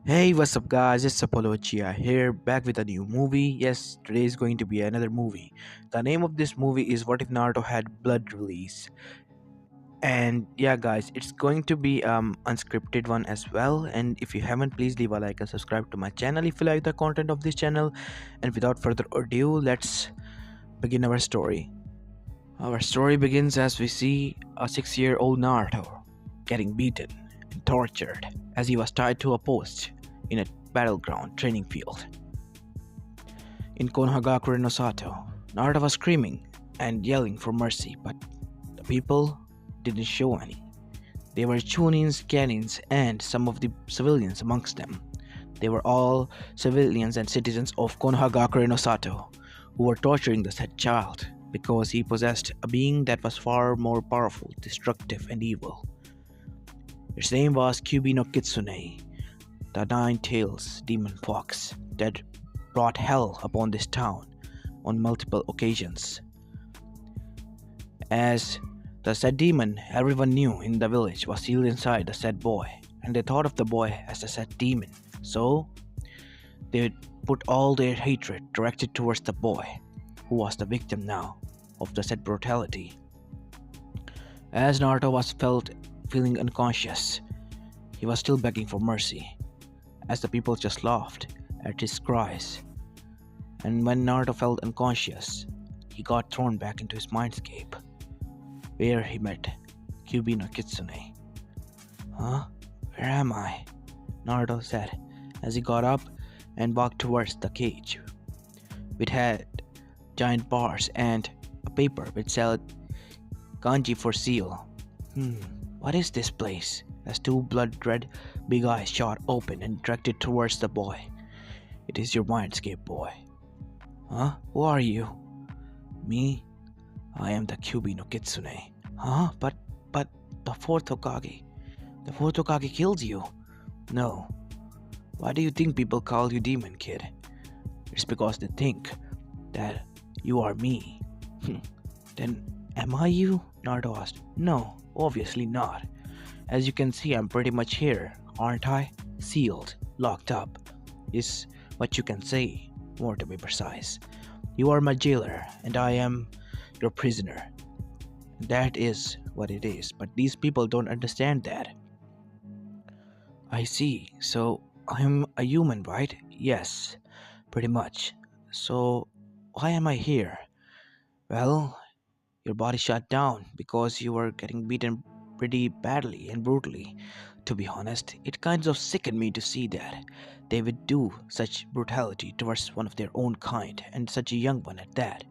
Hey, what's up, guys? It's Uchiha here, back with a new movie. Yes, today is going to be another movie. The name of this movie is What If Naruto Had Blood Release? And yeah, guys, it's going to be unscripted one as well. And if you haven't, please leave a like and subscribe to my channel if you like the content of this channel. And without further ado, let's begin our story. Our story begins as we see a 6-year-old Naruto getting beaten and tortured as he was tied to a post in a battleground training field. In Konohagakure no Sato, Naruto was screaming and yelling for mercy, but the people didn't show any. They were Chunins, Genins, and some of the civilians amongst them. They were all civilians and citizens of Konohagakure no Sato who were torturing the said child because he possessed a being that was far more powerful, destructive, and evil. Its name was Kyubi no Kitsune, the nine-tails demon fox that brought hell upon this town on multiple occasions. As the said demon, everyone knew in the village was sealed inside the said boy, and they thought of the boy as the said demon. So they put all their hatred directed towards the boy, who was the victim now of the said brutality. As Naruto was feeling unconscious, he was still begging for mercy, as the people just laughed at his cries. And when Naruto felt unconscious, he got thrown back into his mindscape, where he met Kyubi no Kitsune. Huh? Where am I? Naruto said as he got up and walked towards the cage. It had giant bars and a paper which said kanji for seal. What is this place? As two blood-red big eyes shot open and directed towards the boy. It is your mindscape, boy. Huh? Who are you? Me? I am the Kyubi no Kitsune. Huh? But the fourth Hokage. The fourth Hokage killed you. No. Why do you think people call you demon, kid? It's because they think that you are me. Then am I you? Naruto asked. No, obviously not. As you can see, I'm pretty much here, aren't I? Sealed, locked up, is what you can say, more to be precise. You are my jailer, and I am your prisoner. That is what it is, but these people don't understand that. I see, so I'm a human, right? Yes, pretty much. So, why am I here? Well, your body shut down because you were getting beaten pretty badly and brutally. To be honest, it kind of sickened me to see that they would do such brutality towards one of their own kind, and such a young one at that.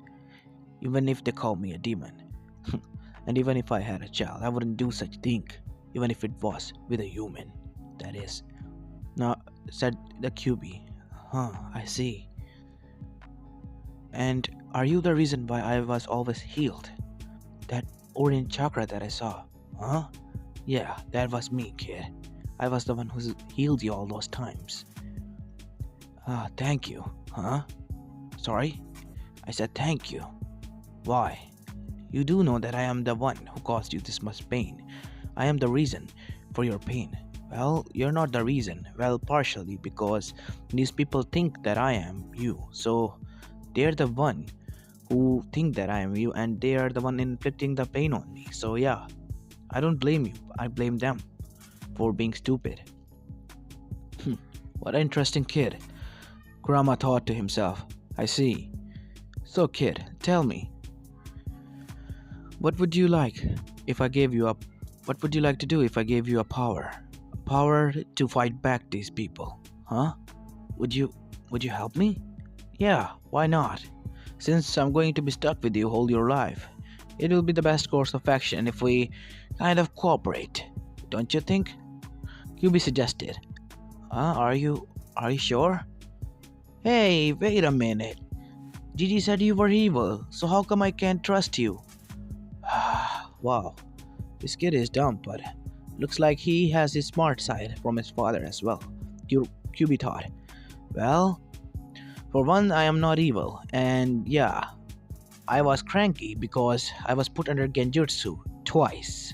Even if they call me a demon. And even if I had a child, I wouldn't do such thing, even if it was with a human, that is. Now, said the QB. Huh, I see. And are you the reason why I was always healed? That orange chakra that I saw. Huh? Yeah, that was me, kid. I was the one who healed you all those times. Ah, thank you. Huh? Sorry? I said thank you. Why? You do know that I am the one who caused you this much pain. I am the reason for your pain. Well, you're not the reason. Well, partially because these people think that I am you. So, they're the one who think that I am you, and they are the one inflicting the pain on me. So yeah, I don't blame you. I blame them for being stupid. What an interesting kid. Kurama thought to himself. I see. So kid, tell me, what would you like if I gave you up? What would you like to do if I gave you a power? A power to fight back these people? Huh? Would you help me? Yeah, why not? Since I'm going to be stuck with you all your life, it will be the best course of action if we kind of cooperate. Don't you think? QB suggested. Are you sure? Hey, wait a minute. Gigi said you were evil, so how come I can't trust you? Wow, this kid is dumb, but looks like he has his smart side from his father as well. QB thought. Well, for one, I am not evil, and yeah, I was cranky because I was put under genjutsu twice,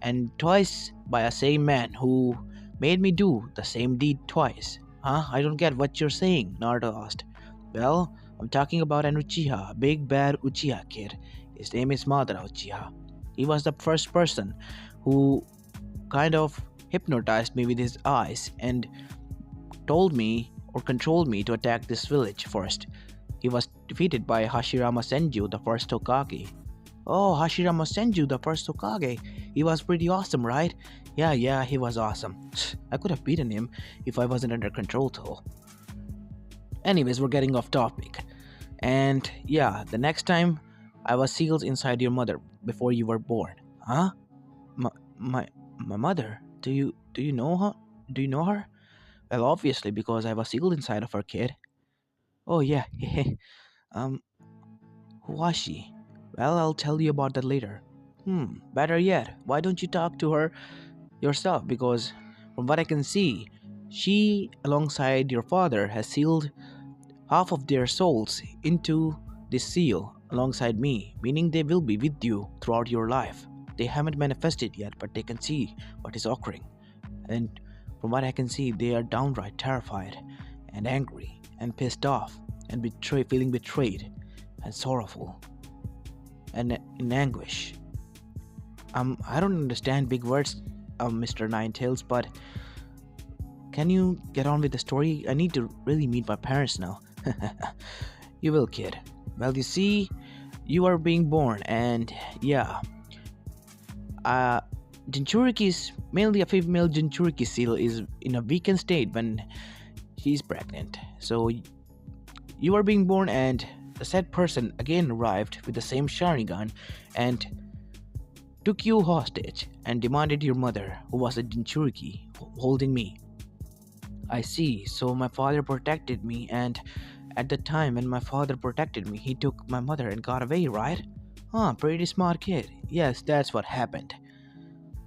and twice by a same man who Made me do the same deed twice. Huh? I don't get what you're saying, Naruto asked. Well, I'm talking about an Uchiha, a big bad Uchiha kid. His name is Madara Uchiha. He was the first person who kind of hypnotized me with his eyes and told me or controlled me to attack this village first. He was defeated by Hashirama Senju, the first Hokage. Oh, Hashirama Senju, the first Hokage. He was pretty awesome, right? Yeah, he was awesome. I could have beaten him if I wasn't under control, though. Anyways, we're getting off topic. And yeah, the next time I was sealed inside your mother before you were born. Huh? My my my mother? Do you know her? Do you know her? Well, obviously because I was sealed inside of her, kid. Oh yeah. um, who was she? Well, I'll tell you about that later. Better yet, why don't you talk to her yourself? Because from what I can see, she, alongside your father, has sealed half of their souls into this seal alongside me, meaning they will be with you throughout your life. They haven't manifested yet, but they can see what is occurring. And from what I can see, they are downright terrified and angry and pissed off and feeling betrayed and sorrowful and in anguish. I don't understand big words, Mr. Ninetails, but can you get on with the story? I need to really meet my parents now. You will, kid. Well, you see, you are being born, and yeah, Jinchuriki's mainly a female Jinchuriki seal is in a weakened state when she's pregnant. So you are being born, and the said person again arrived with the same Sharingan and took you hostage and demanded your mother, who was a Jinchuriki, holding me. I see. So my father protected me, and at the time when my father protected me, he took my mother and got away, right? Huh, pretty smart kid. Yes, that's what happened.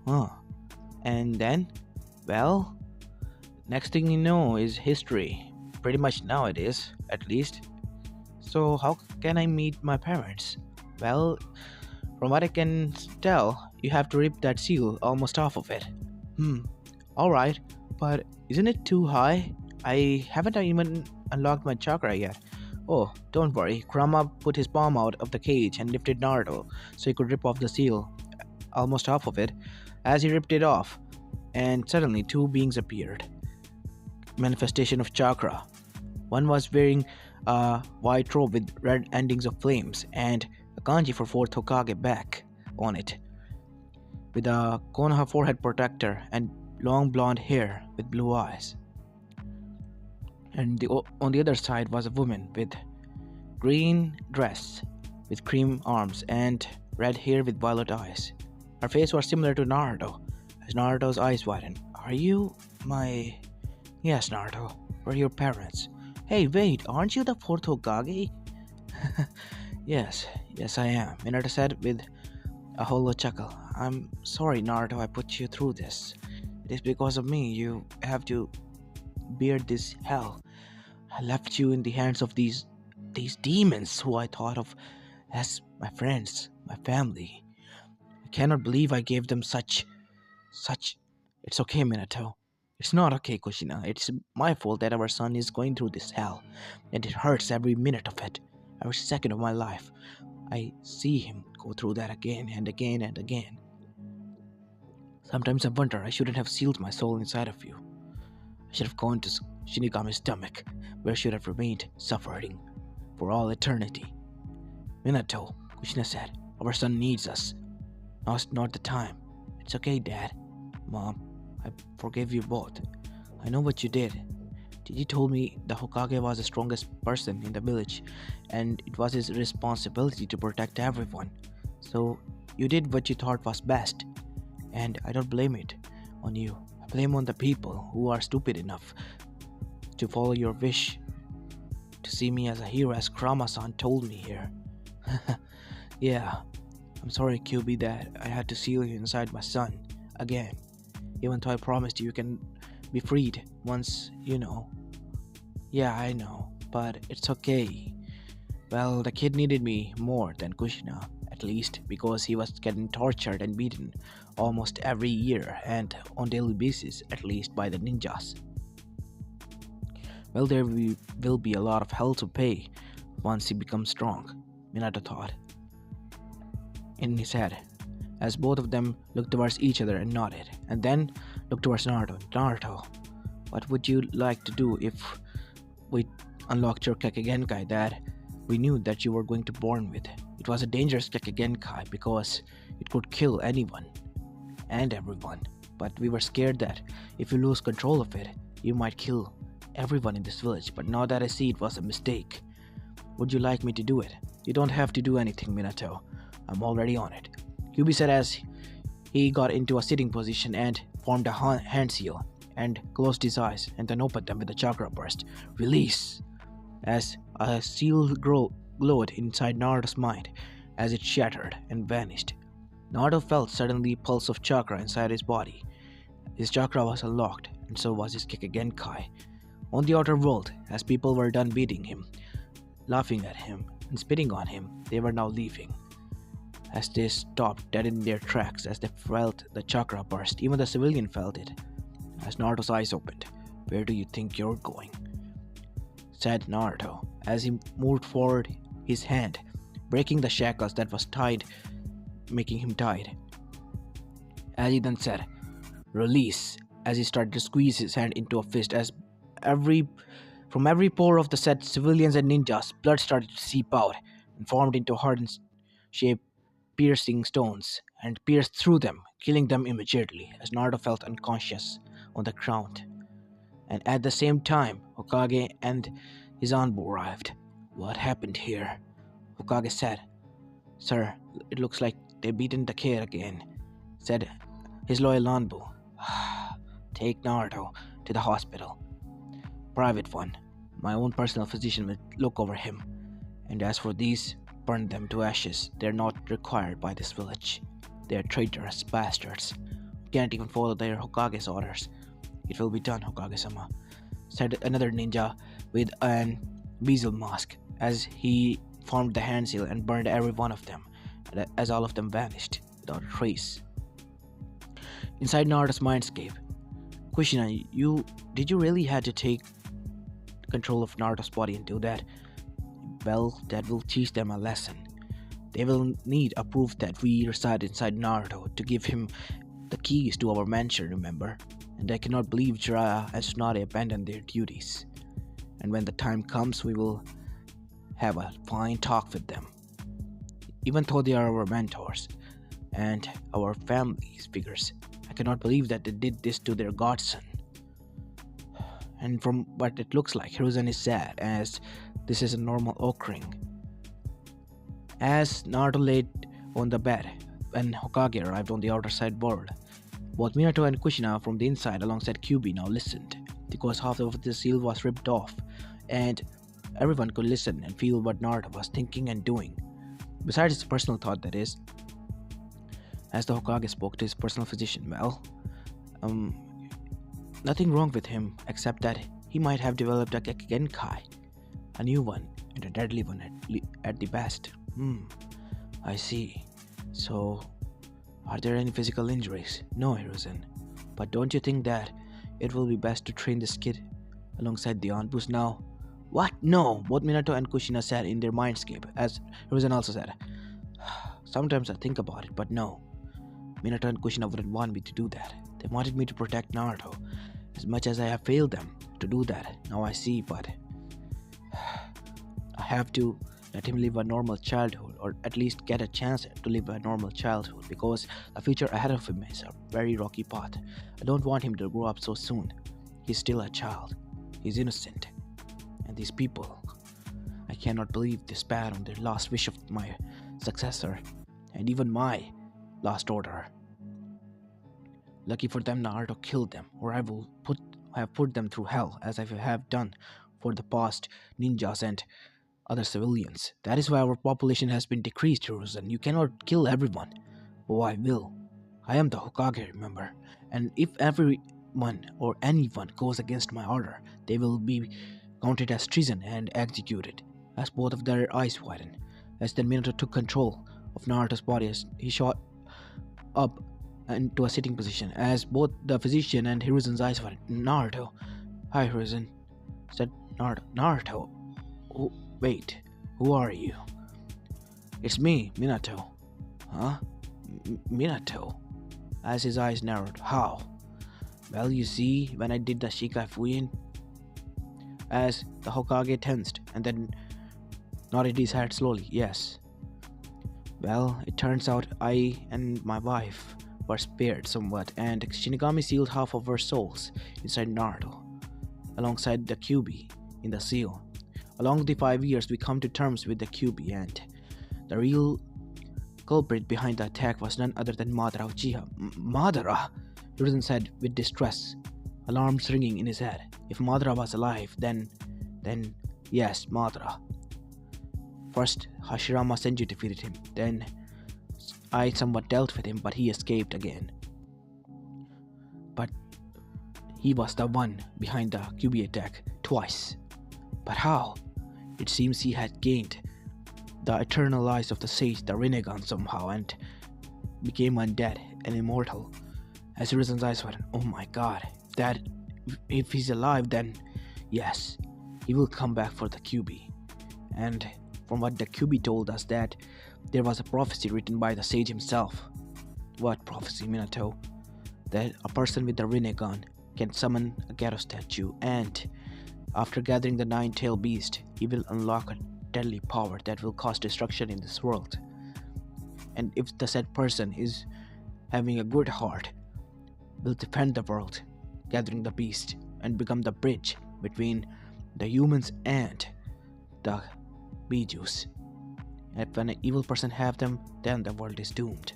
Huh. And then, well, next thing you know is history. Pretty much now it is, at least. So how can I meet my parents? Well, from what I can tell, you have to rip that seal almost off of it. Alright, but isn't it too high? I haven't even unlocked my chakra yet. Oh, don't worry. Kurama put his palm out of the cage and lifted Naruto so he could rip off the seal, almost half of it. As he ripped it off, and suddenly two beings appeared. Manifestation of chakra. One was wearing a white robe with red endings of flames and a kanji for fourth Hokage back on it, with a Konoha forehead protector and long blonde hair with blue eyes. And on the other side was a woman with green dress with cream arms and red hair with violet eyes. Her face was similar to Naruto, as Naruto's eyes widened. Are you my... Yes, Naruto. We're your parents. Hey, wait, aren't you the fourth Hokage? Yes, I am, Minato said with a hollow chuckle. I'm sorry, Naruto, I put you through this. It is because of me you have to bear this hell. I left you in the hands of these demons who I thought of as my friends, my family. I cannot believe I gave them such... It's okay, Minato. It's not okay, Kushina. It's my fault that our son is going through this hell, and it hurts every minute of it, every second of my life. I see him go through that again and again and again. Sometimes I wonder I shouldn't have sealed my soul inside of you. I should have gone to Shinigami's stomach, where I should have remained suffering for all eternity. Minato, Kushina said, our son needs us. Not the time. It's okay, Dad. Mom, I forgive you both. I know what you did. You told me the Hokage was the strongest person in the village, and it was his responsibility to protect everyone. So you did what you thought was best, and I don't blame it on you. I blame on the people who are stupid enough to follow your wish to see me as a hero, as Kurama-san told me here. Yeah, I'm sorry, QB, that I had to seal you inside my son again, even though I promised you can be freed once, you know. Yeah, I know, but it's okay. Well, the kid needed me more than Kushina at least, because he was getting tortured and beaten almost every year and on daily basis, at least by the ninjas. Well, will be a lot of hell to pay once he becomes strong, Minato thought in his head, as both of them looked towards each other and nodded, and then looked towards Naruto. Naruto, what would you like to do if we unlocked your Kekkei that we knew that you were going to born with? It was a dangerous Kekkei because it could kill anyone and everyone, but we were scared that if you lose control of it, you might kill everyone in this village. But now that I see it was a mistake, would you like me to do it? You don't have to do anything, Minato. I'm already on it, Kyuubi said as he got into a sitting position and formed a hand seal and closed his eyes and then opened them with a chakra burst. Release! As a seal glowed inside Naruto's mind as it shattered and vanished. Naruto felt suddenly pulse of chakra inside his body. His chakra was unlocked, and so was his Kekkei. On the outer world, as people were done beating him, laughing at him, and spitting on him, they were now leaving. As they stopped dead in their tracks as they felt the chakra burst, even the civilian felt it. As Naruto's eyes opened, "Where do you think you're going?" said Naruto as he moved forward his hand, breaking the shackles that was tied, making him tied. As he then said, "Release," as he started to squeeze his hand into a fist as from every pore of the said civilians and ninjas, blood started to seep out and formed into hardened shape piercing stones and pierced through them, killing them immediately as Naruto felt unconscious on the ground. And at the same time, Hokage and his Anbu arrived. "What happened here?" Hokage said. "Sir, it looks like they beaten the kid again," said his loyal Anbu. "Take Naruto to the hospital. Private one. My own personal physician will look over him. And as for these, burn them to ashes. They're not required by this village. They're traitorous bastards. Can't even follow their Hokage's orders." "It will be done, Hokage-sama," said another ninja with an bezel mask as he formed the hand seal and burned every one of them, as all of them vanished without a trace. Inside Naruto's mindscape, "Kushina, did you really have to take control of Naruto's body and do that? Well, that will teach them a lesson. They will need a proof that we reside inside Naruto to give him the keys to our mansion, remember? And I cannot believe Jiraiya and Tsunade abandoned their duties. And when the time comes, we will have a fine talk with them. Even though they are our mentors and our family figures, I cannot believe that they did this to their godson." And from what it looks like, Hiruzen is sad as this is a normal occurring. As Naruto laid on the bed when Hokage arrived on the outer side world, both Minato and Kushina from the inside alongside Kyuubi now listened, because half of the seal was ripped off and everyone could listen and feel what Naruto was thinking and doing. Besides his personal thought, that is. As the Hokage spoke to his personal physician, well, nothing wrong with him except that he might have developed a Kekkei, a new one and a deadly one at the best. I see. So, are there any physical injuries? No, Hiruzen. But don't you think that it will be best to train this kid alongside the Anbus now? What? No, both Minato and Kushina said in their mindscape, as Hiruzen also said. Sometimes I think about it, but no. Minato and Kushina wouldn't want me to do that. They wanted me to protect Naruto. As much as I have failed them to do that, now I see, but I have to let him live a normal childhood, or at least get a chance to live a normal childhood, because the future ahead of him is a very rocky path. I don't want him to grow up so soon. He's still a child. He's innocent. And these people, I cannot believe they spat on their last wish of my successor, and even my last order. Lucky for them, Naruto killed them, or I will have put them through hell, as I have done for the past ninjas and other civilians. That is why our population has been decreased, Hiruzen. You cannot kill everyone. Oh, I will. I am the Hokage, remember? And if everyone or anyone goes against my order, they will be counted as treason and executed. As both of their eyes widened, as then Minato took control of Naruto's body as he shot up into a sitting position. As both the physician and Hiruzen's eyes were Naruto. Hi, Hiruzen, said Naruto. Naruto? Who, wait, who are you? It's me, Minato. Huh? Minato? As his eyes narrowed. How? Well, you see, when I did the Shikai Fuyin, as the Hokage tensed and then nodded his head slowly. Yes. Well, it turns out I and my wife were spared somewhat, and Shinigami sealed half of our souls inside Naruto, alongside the Kyuubi in the seal. Along the 5 years, we come to terms with the Kyuubi, and the real culprit behind the attack was none other than Madara Uchiha. Madara? Hiruzen said with distress, alarms ringing in his head. If Madara was alive, then yes, Madara. First, Hashirama Senju defeated him. Then, I somewhat dealt with him, but he escaped again. But he was the one behind the Kyuubi attack twice. But how? It seems he had gained the eternal eyes of the sage, the Rinnegan, somehow, and became undead and immortal. As Hiruzen's eyes went, oh my god, if he's alive, then yes, he will come back for the Kyuubi. And from what the Kyuubi told us, that there was a prophecy written by the sage himself. What prophecy, Minato? That a person with the Rinnegan can summon a Garo statue, and after gathering the nine-tailed beast, he will unlock a deadly power that will cause destruction in this world. And if the said person is having a good heart, will defend the world, gathering the beast, and become the bridge between the humans and the Bijus. And when an evil person have them, then the world is doomed.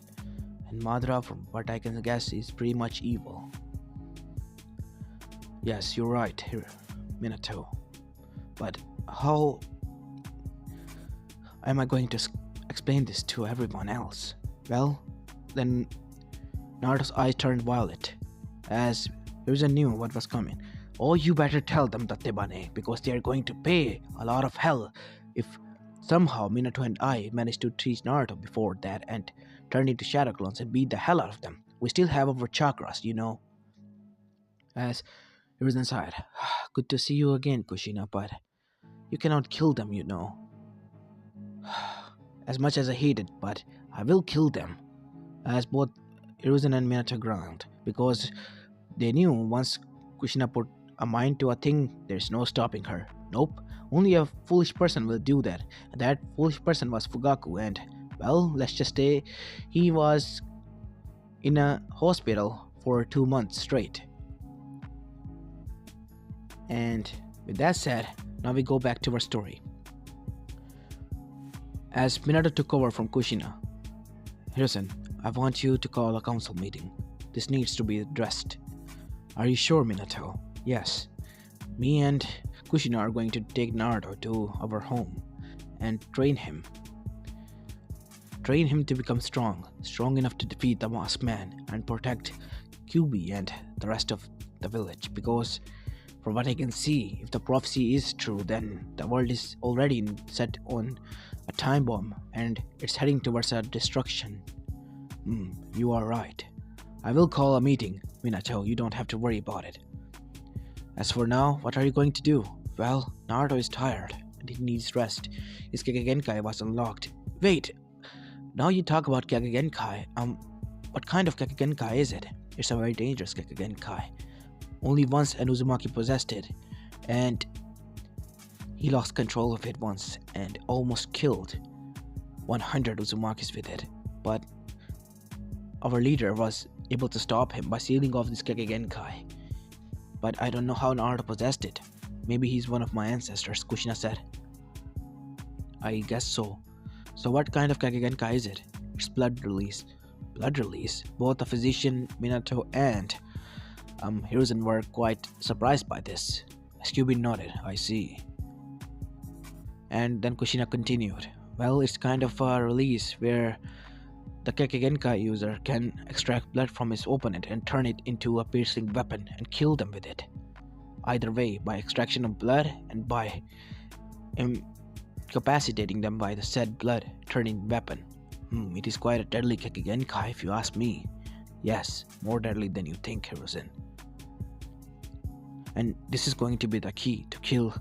And Madara, from what I can guess, is pretty much evil. Yes, you're right here, Minato. But how am I going to explain this to everyone else? Well, then Naruto's eyes turned violet, as Hiruzen knew what was coming. Oh, you better tell them, Tatebane, because they are going to pay a lot of hell if somehow Minato and I manage to teach Naruto before that and turn into shadow clones and beat the hell out of them. We still have our chakras, you know. As Hiruzen sighed, good to see you again, Kushina, but you cannot kill them, you know. As much as I hate it, but I will kill them. As both Hiruzen and Minato ground, because they knew once Kushina put a mind to a thing, there's no stopping her. Nope, only a foolish person will do that. And that foolish person was Fugaku, and, well, let's just say he was in a hospital for 2 months straight. And with that said, now we go back to our story. As Minato took over from Kushina, Hiruzen, I want you to call a council meeting. This needs to be addressed. Are you sure, Minato? Yes. Me and Kushina are going to take Naruto to our home and train him. Train him to become strong enough to defeat the Masked Man and protect Kyuubi and the rest of the village, because from what I can see, if the prophecy is true, then the world is already set on a time bomb and it's heading towards a destruction. You are right. I will call a meeting, Minato. You don't have to worry about it. As for now, what are you going to do? Well, Naruto is tired and he needs rest. His Gegenkai was unlocked. Wait! Now you talk about Gegenkai. What kind of Gegenkai is it? It's a very dangerous Gegenkai. Only once an Uzumaki possessed it, and he lost control of it once and almost killed 100 Uzumakis with it. But our leader was able to stop him by sealing off this Gegenkai. But I don't know how Naruto possessed it. Maybe he's one of my ancestors, Kushina said. I guess so. So what kind of Gegenkai is it? It's blood release. Blood release? Both the physician, Minato, and Hiruzen were quite surprised by this. Kyuubi nodded. I see. And then Kushina continued. Well, it's kind of a release where the Gegenkai user can extract blood from his opponent and turn it into a piercing weapon and kill them with it. Either way, by extraction of blood and by incapacitating them by the said blood turning weapon. It is quite a deadly Kekigenkai if you ask me. Yes, more deadly than you think, Hiruzen. And this is going to be the key to kill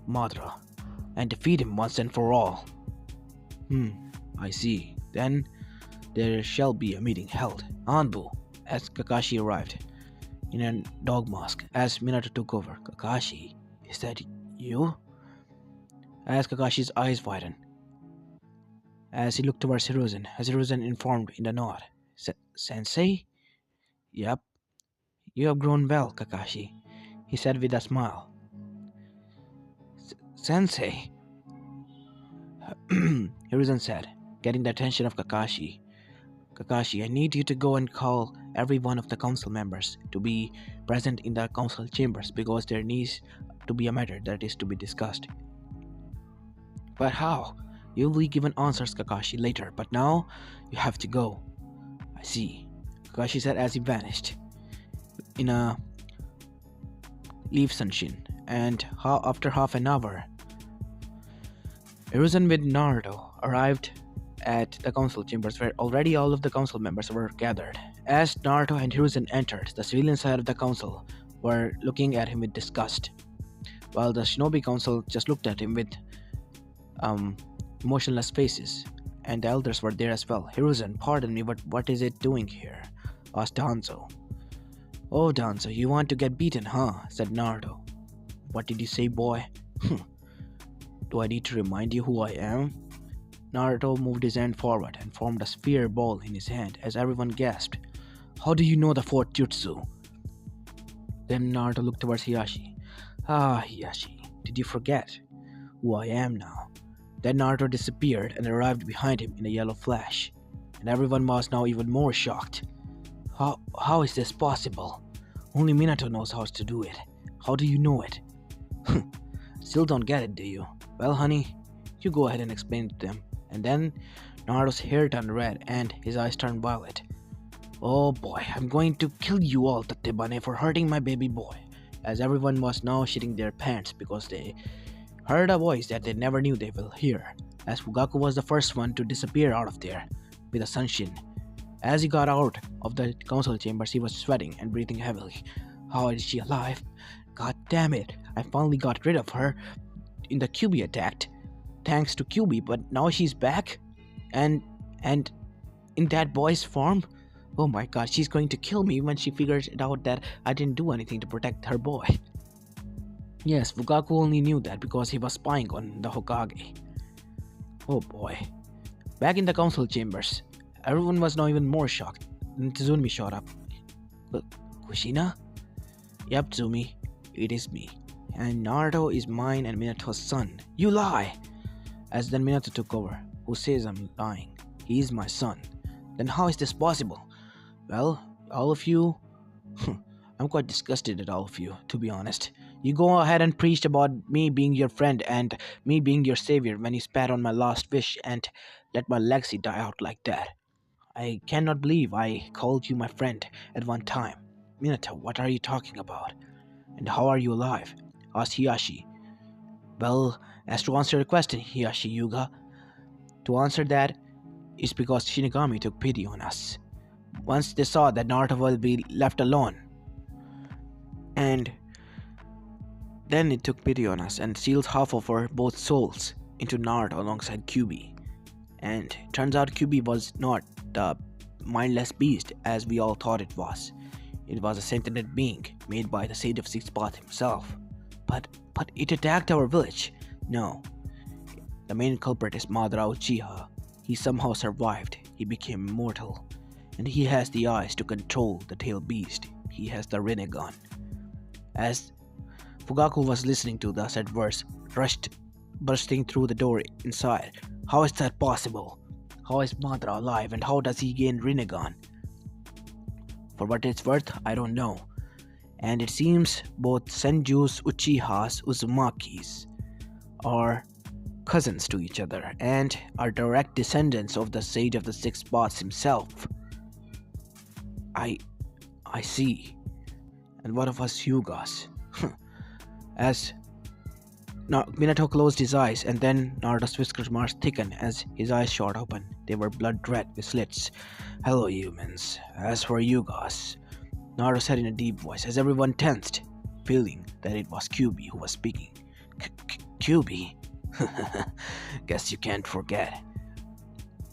Madara and defeat him once and for all. I see. Then there shall be a meeting held. Anbu, as Kakashi arrived in a dog mask, as Minato took over. Kakashi, is that you? As Kakashi's eyes widened, as he looked towards Hiruzen, as Hiruzen informed in the nod. Sensei? Yep, you have grown well, Kakashi, he said with a smile. Sensei? Hiruzen said, getting the attention of Kakashi. Kakashi, I need you to go and call every one of the council members to be present in the council chambers because there needs to be a matter that is to be discussed. But how? You'll be given answers, Kakashi, later, but now you have to go. I see, Kakashi said as he vanished in a leaf sunshin, and after half an hour, Hiruzen with Naruto arrived at the council chambers where already all of the council members were gathered. As Naruto and Hiruzen entered, the civilian side of the council were looking at him with disgust, while the shinobi council just looked at him with emotionless faces, and the elders were there as well. Hiruzen, pardon me, but what is it doing here? Asked Danzo. Oh, Danzo, you want to get beaten, huh? Said Naruto. What did you say, boy? Do I need to remind you who I am? Naruto moved his hand forward and formed a sphere ball in his hand as everyone gasped. How do you know the fourth jutsu? Then Naruto looked towards Hiyashi. Ah, Hiyashi, did you forget who I am now? Then Naruto disappeared and arrived behind him in a yellow flash, and everyone was now even more shocked. How is this possible? Only Minato knows how to do it. How do you know it? Still don't get it, do you? Well, honey, you go ahead and explain it to them. And then Naruto's hair turned red and his eyes turned violet. Oh boy, I'm going to kill you all, Tatebane, for hurting my baby boy. As everyone was now shitting their pants because they heard a voice that they never knew they will hear, as Fugaku was the first one to disappear out of there with a sunshin. As he got out of the council chambers, he was sweating and breathing heavily. How is she alive? God damn it, I finally got rid of her in the QB attack, thanks to QB, but now she's back? And in that boy's form? Oh my god, she's going to kill me when she figures it out that I didn't do anything to protect her boy. Yes, Fugaku only knew that because he was spying on the Hokage. Oh boy. Back in the council chambers, everyone was now even more shocked. Then Tizumi showed up. Kushina? Yep, Tsumi, it is me. And Naruto is mine and Minato's son. You lie! As then Minato took over. Who says I'm lying? He is my son. Then how is this possible? Well, all of you... I'm quite disgusted at all of you, to be honest. You go ahead and preached about me being your friend and me being your savior when you spat on my last wish and let my legacy die out like that. I cannot believe I called you my friend at one time. Minato, what are you talking about? And how are you alive? Asked Hiyashi. Well, as to answer the question, Hiyashi Yuga, to answer that is because Shinigami took pity on us. Once they saw that Naruto will be left alone, and then it took pity on us and sealed half of our both souls into Naruto alongside QB. And turns out QB was not the mindless beast as we all thought it was. It was a sentient being made by the Sage of Six Paths himself. But it attacked our village. No. The main culprit is Madara Uchiha. He somehow survived. He became immortal. And he has the eyes to control the tail beast. He has the Rinnegan. As Fugaku was listening to the said verse, rushed bursting through the door inside. How is that possible? How is Madara alive and how does he gain Rinnegan? For what it's worth, I don't know. And it seems both Senju's, Uchiha's, Uzumaki's are cousins to each other and are direct descendants of the Sage of the Six Paths himself. I see. And what of us Hyugas? As Minato closed his eyes, and then Naruto's whiskers marks thickened as his eyes shot open. They were blood red with slits. "Hello, humans. As for you guys," Naruto said in a deep voice as everyone tensed, feeling that it was Kyuubi who was speaking. "Kyuubi? Guess you can't forget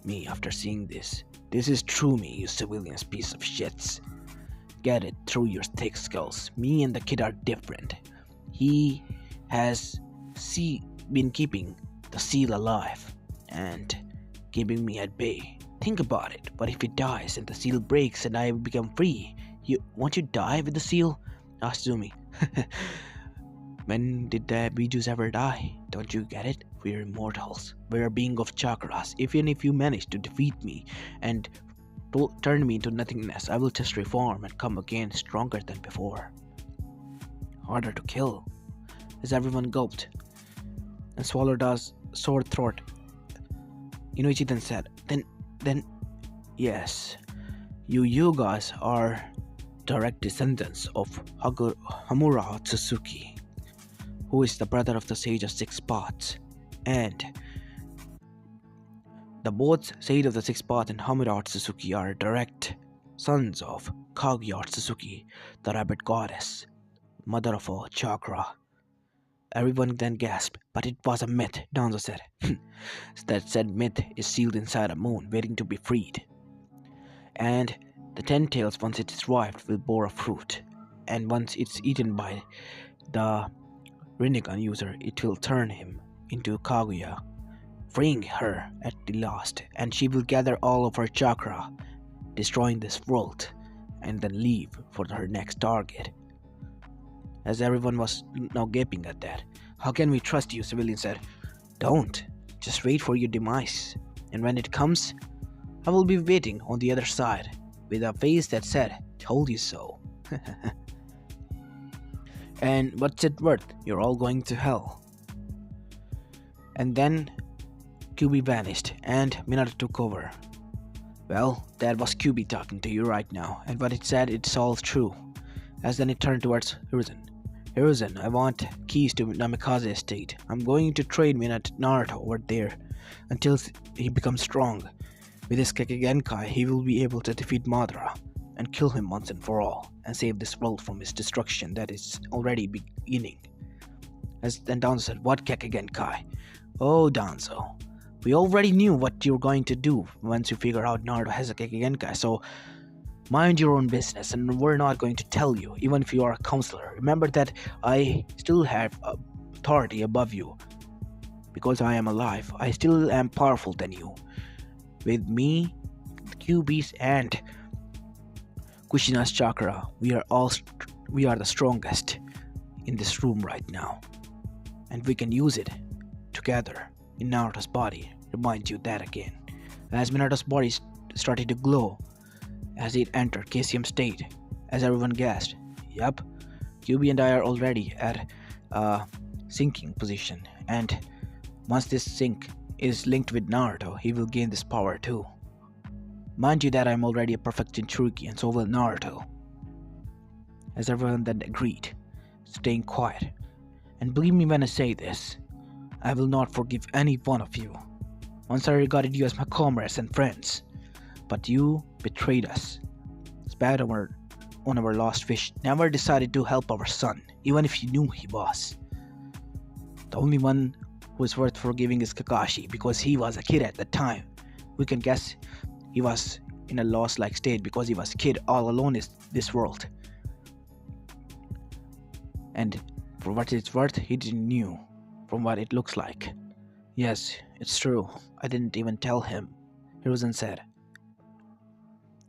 me after seeing this. This is true me, you civilians piece of shits. Get it through your thick skulls. Me and the kid are different. He has been keeping the seal alive and keeping me at bay. Think about it. What if he dies and the seal breaks and I become free? Won't you die with the seal?" asked Zumi. "When did the Bijus ever die? Don't you get it? We're immortals. We're a being of chakras. Even if you manage to defeat me and turn me into nothingness, I will just reform and come again stronger than before." "Harder to kill," as everyone gulped and swallowed a sore throat. Inoichi then said, Then, yes, you guys are direct descendants of Hamura Tsuzuki, who is the brother of the Sage of Six Paths, and the both Sage of the Six Paths and Hamura Tsuzuki are direct sons of Kaguya Tsuzuki, the rabbit goddess, mother of all chakra. Everyone then gasped, "But it was a myth," Danzo said. "That said myth is sealed inside a moon, waiting to be freed. And the 10 tails, once it is revived, will bore a fruit. And once it's eaten by the Rinnegan user, it will turn him into Kaguya, freeing her at the last, and she will gather all of her chakra, destroying this world, and then leave for her next target." As everyone was now gaping at that. "How can we trust you?" Civilian said. "Don't. Just wait for your demise. And when it comes, I will be waiting on the other side, with a face that said, 'Told you so.' And what's it worth? You're all going to hell." And then Kyuubi vanished, and Minato took over. "Well, that was Kyuubi talking to you right now, and what it said, it's all true." As then it turned towards Hiruzen. "Hiruzen, I want keys to Namikaze estate. I'm going to trade Naruto over there until he becomes strong. With his Kekigenkai, he will be able to defeat Madara and kill him once and for all, and save this world from his destruction that is already beginning." As then Danzo said, "What Kekigenkai?" "Oh, Danzo, we already knew what you're going to do once you figure out Naruto has a Kekigenkai, so mind your own business, and we're not going to tell you, even if you are a counselor. Remember that I still have authority above you. Because I am alive, I still am powerful than you. With me, Kyuubi's and Kushina's chakra, we are the strongest in this room right now. And we can use it together in Naruto's body." Remind you that again. As Minato's body started to glow, as it entered KCM state, as everyone gasped. "Yup, Kyuubi and I are already at a sinking position, and once this sync is linked with Naruto, he will gain this power too. Mind you that I'm already a perfect Jinchuriki, and so will Naruto." As everyone then agreed, staying quiet. "And believe me when I say this, I will not forgive any one of you. Once I regarded you as my comrades and friends, but you betrayed us, spat on our lost fish, never decided to help our son, even if you knew he was. The only one who is worth forgiving is Kakashi, because he was a kid at the time. We can guess he was in a lost-like state because he was a kid all alone in this world. And for what it's worth, he didn't knew from what it looks like." "Yes, it's true. I didn't even tell him," Hiruzen said,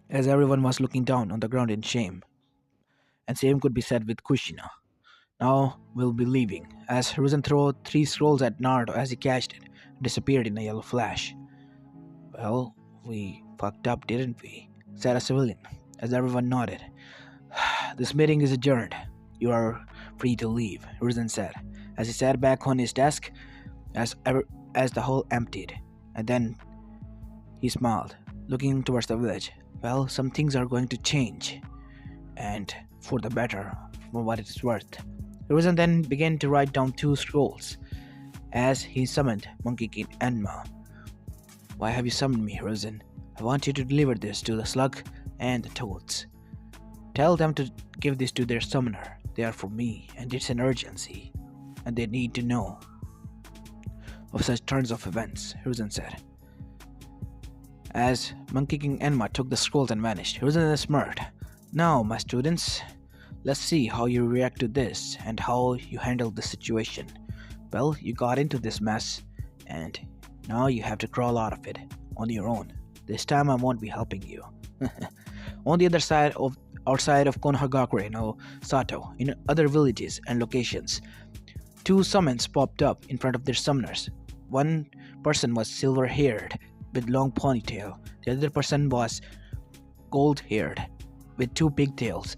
as everyone was looking down on the ground in shame. And same could be said with Kushina. "Now we'll be leaving," as Hiruzen threw 3 scrolls at Naruto as he catched it and disappeared in a yellow flash. "Well, we fucked up, didn't we?" said a civilian, as everyone nodded. "This meeting is adjourned. You are free to leave," Hiruzen said, as he sat back on his desk as the hall emptied. And then he smiled, looking towards the village. "Well, some things are going to change, and for the better, for what it is worth." Hiruzen then began to write down 2 scrolls, as he summoned Monkey King Enma. Why have you summoned me, Hiruzen? I want you to deliver this to the slug and the toads. Tell them to give this to their summoner. They are for me, and it's an urgency, and they need to know of such turns of events, Hiruzen said. As Monkey King Enma took the scrolls and vanished, Hiruzen smirked. Now, my students, let's see how you react to this and how you handle the situation. Well, you got into this mess, and now you have to crawl out of it on your own. This time I won't be helping you. On the other side of outside of Konohagakure no Sato, in other villages and locations, two summons popped up in front of their summoners. One person was silver-haired with long ponytail. The other person was gold-haired with two pigtails.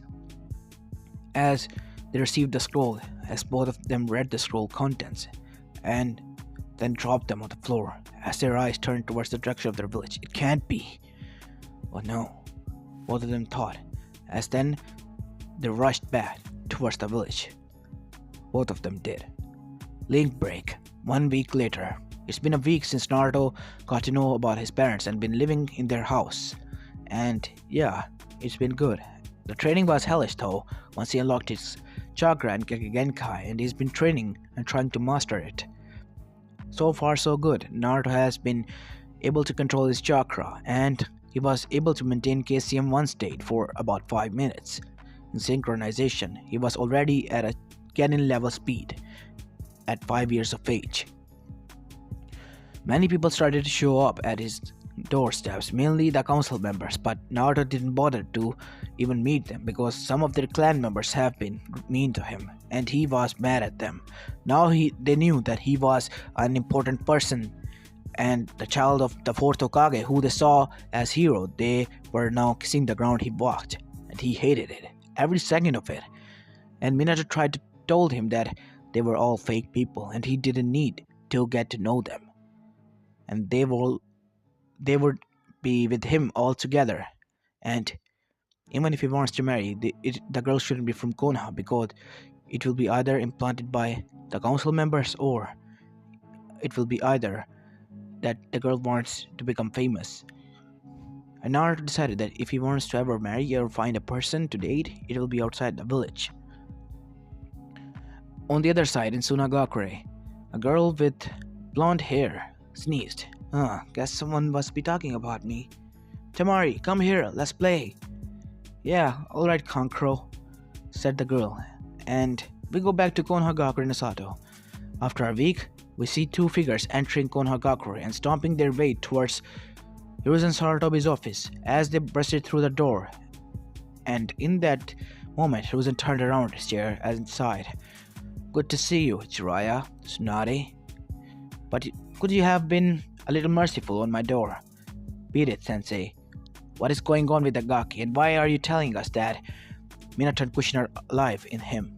As they received the scroll, as both of them read the scroll contents and then dropped them on the floor, as their eyes turned towards the direction of their village. It can't be. Oh no, both of them thought, as then they rushed back towards the village. Both of them did. Link break. 1 week later. It's been a week since Naruto got to know about his parents and been living in their house. And yeah, it's been good. The training was hellish though, once he unlocked his chakra and Genkai, and he's been training and trying to master it. So far so good. Naruto has been able to control his chakra, and he was able to maintain KCM1 state for about 5 minutes. In synchronization, he was already at a Genin level speed at 5 years of age. Many people started to show up at his doorsteps, mainly the council members, but Naruto didn't bother to even meet them because some of their clan members have been mean to him, and he was mad at them. Now they knew that he was an important person and the child of the fourth Hokage who they saw as hero. They were now kissing the ground he walked, and he hated it, every second of it. And Minato tried to told him that they were all fake people and he didn't need to get to know them, and they would be with him all together. And even if he wants to marry, the girl shouldn't be from Konoha because it will be either implanted by the council members, or it will be either that the girl wants to become famous. And Naruto decided that if he wants to ever marry or find a person to date, it will be outside the village. On the other side, in Sunagakure, a girl with blonde hair sneezed. Guess someone must be talking about me. Tamari, come here, let's play. Yeah, alright Kankro, said the girl, and we go back to Konohagakure no Sato. After a week, we see two figures entering Konohagakure and stomping their way towards Hiruzen Sarutobi's office as they busted through the door. And in that moment, Hiruzen turned around his chair and sighed. Good to see you, Jiraiya, Tsunade. But could you have been a little merciful on my door? Beat it, Sensei. What is going on with the Gaki, and why are you telling us that Minato and Kushina are alive in him?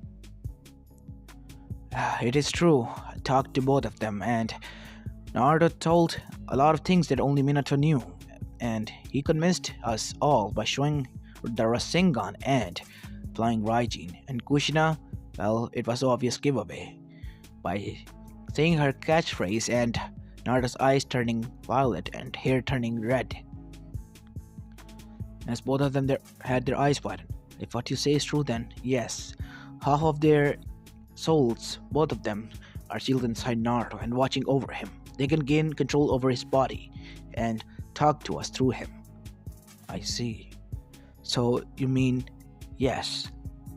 It is true. I talked to both of them, and Naruto told a lot of things that only Minato knew, and he convinced us all by showing the Rasengan and Flying Raijin. And Kushina, well, it was an obvious giveaway by saying her catchphrase and Naruto's eyes turning violet and hair turning red, as both of them had their eyes widened. If what you say is true, then yes, half of their souls, both of them, are sealed inside Naruto and watching over him. They can gain control over his body and talk to us through him. I see. So you mean, yes,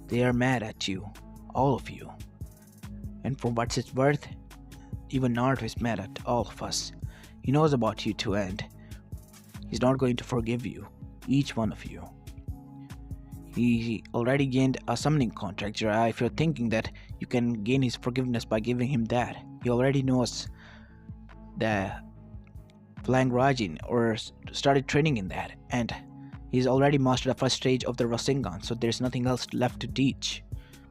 they are mad at you, all of you. And for what it's worth, even Naruto is mad at all of us. He knows about you too, and he's not going to forgive you, each one of you. He already gained a summoning contract, Jiraiya. If you're thinking that you can gain his forgiveness by giving him that, he already knows the Flying Raijin, or started training in that, and he's already mastered the first stage of the Rasengan, so there's nothing else left to teach.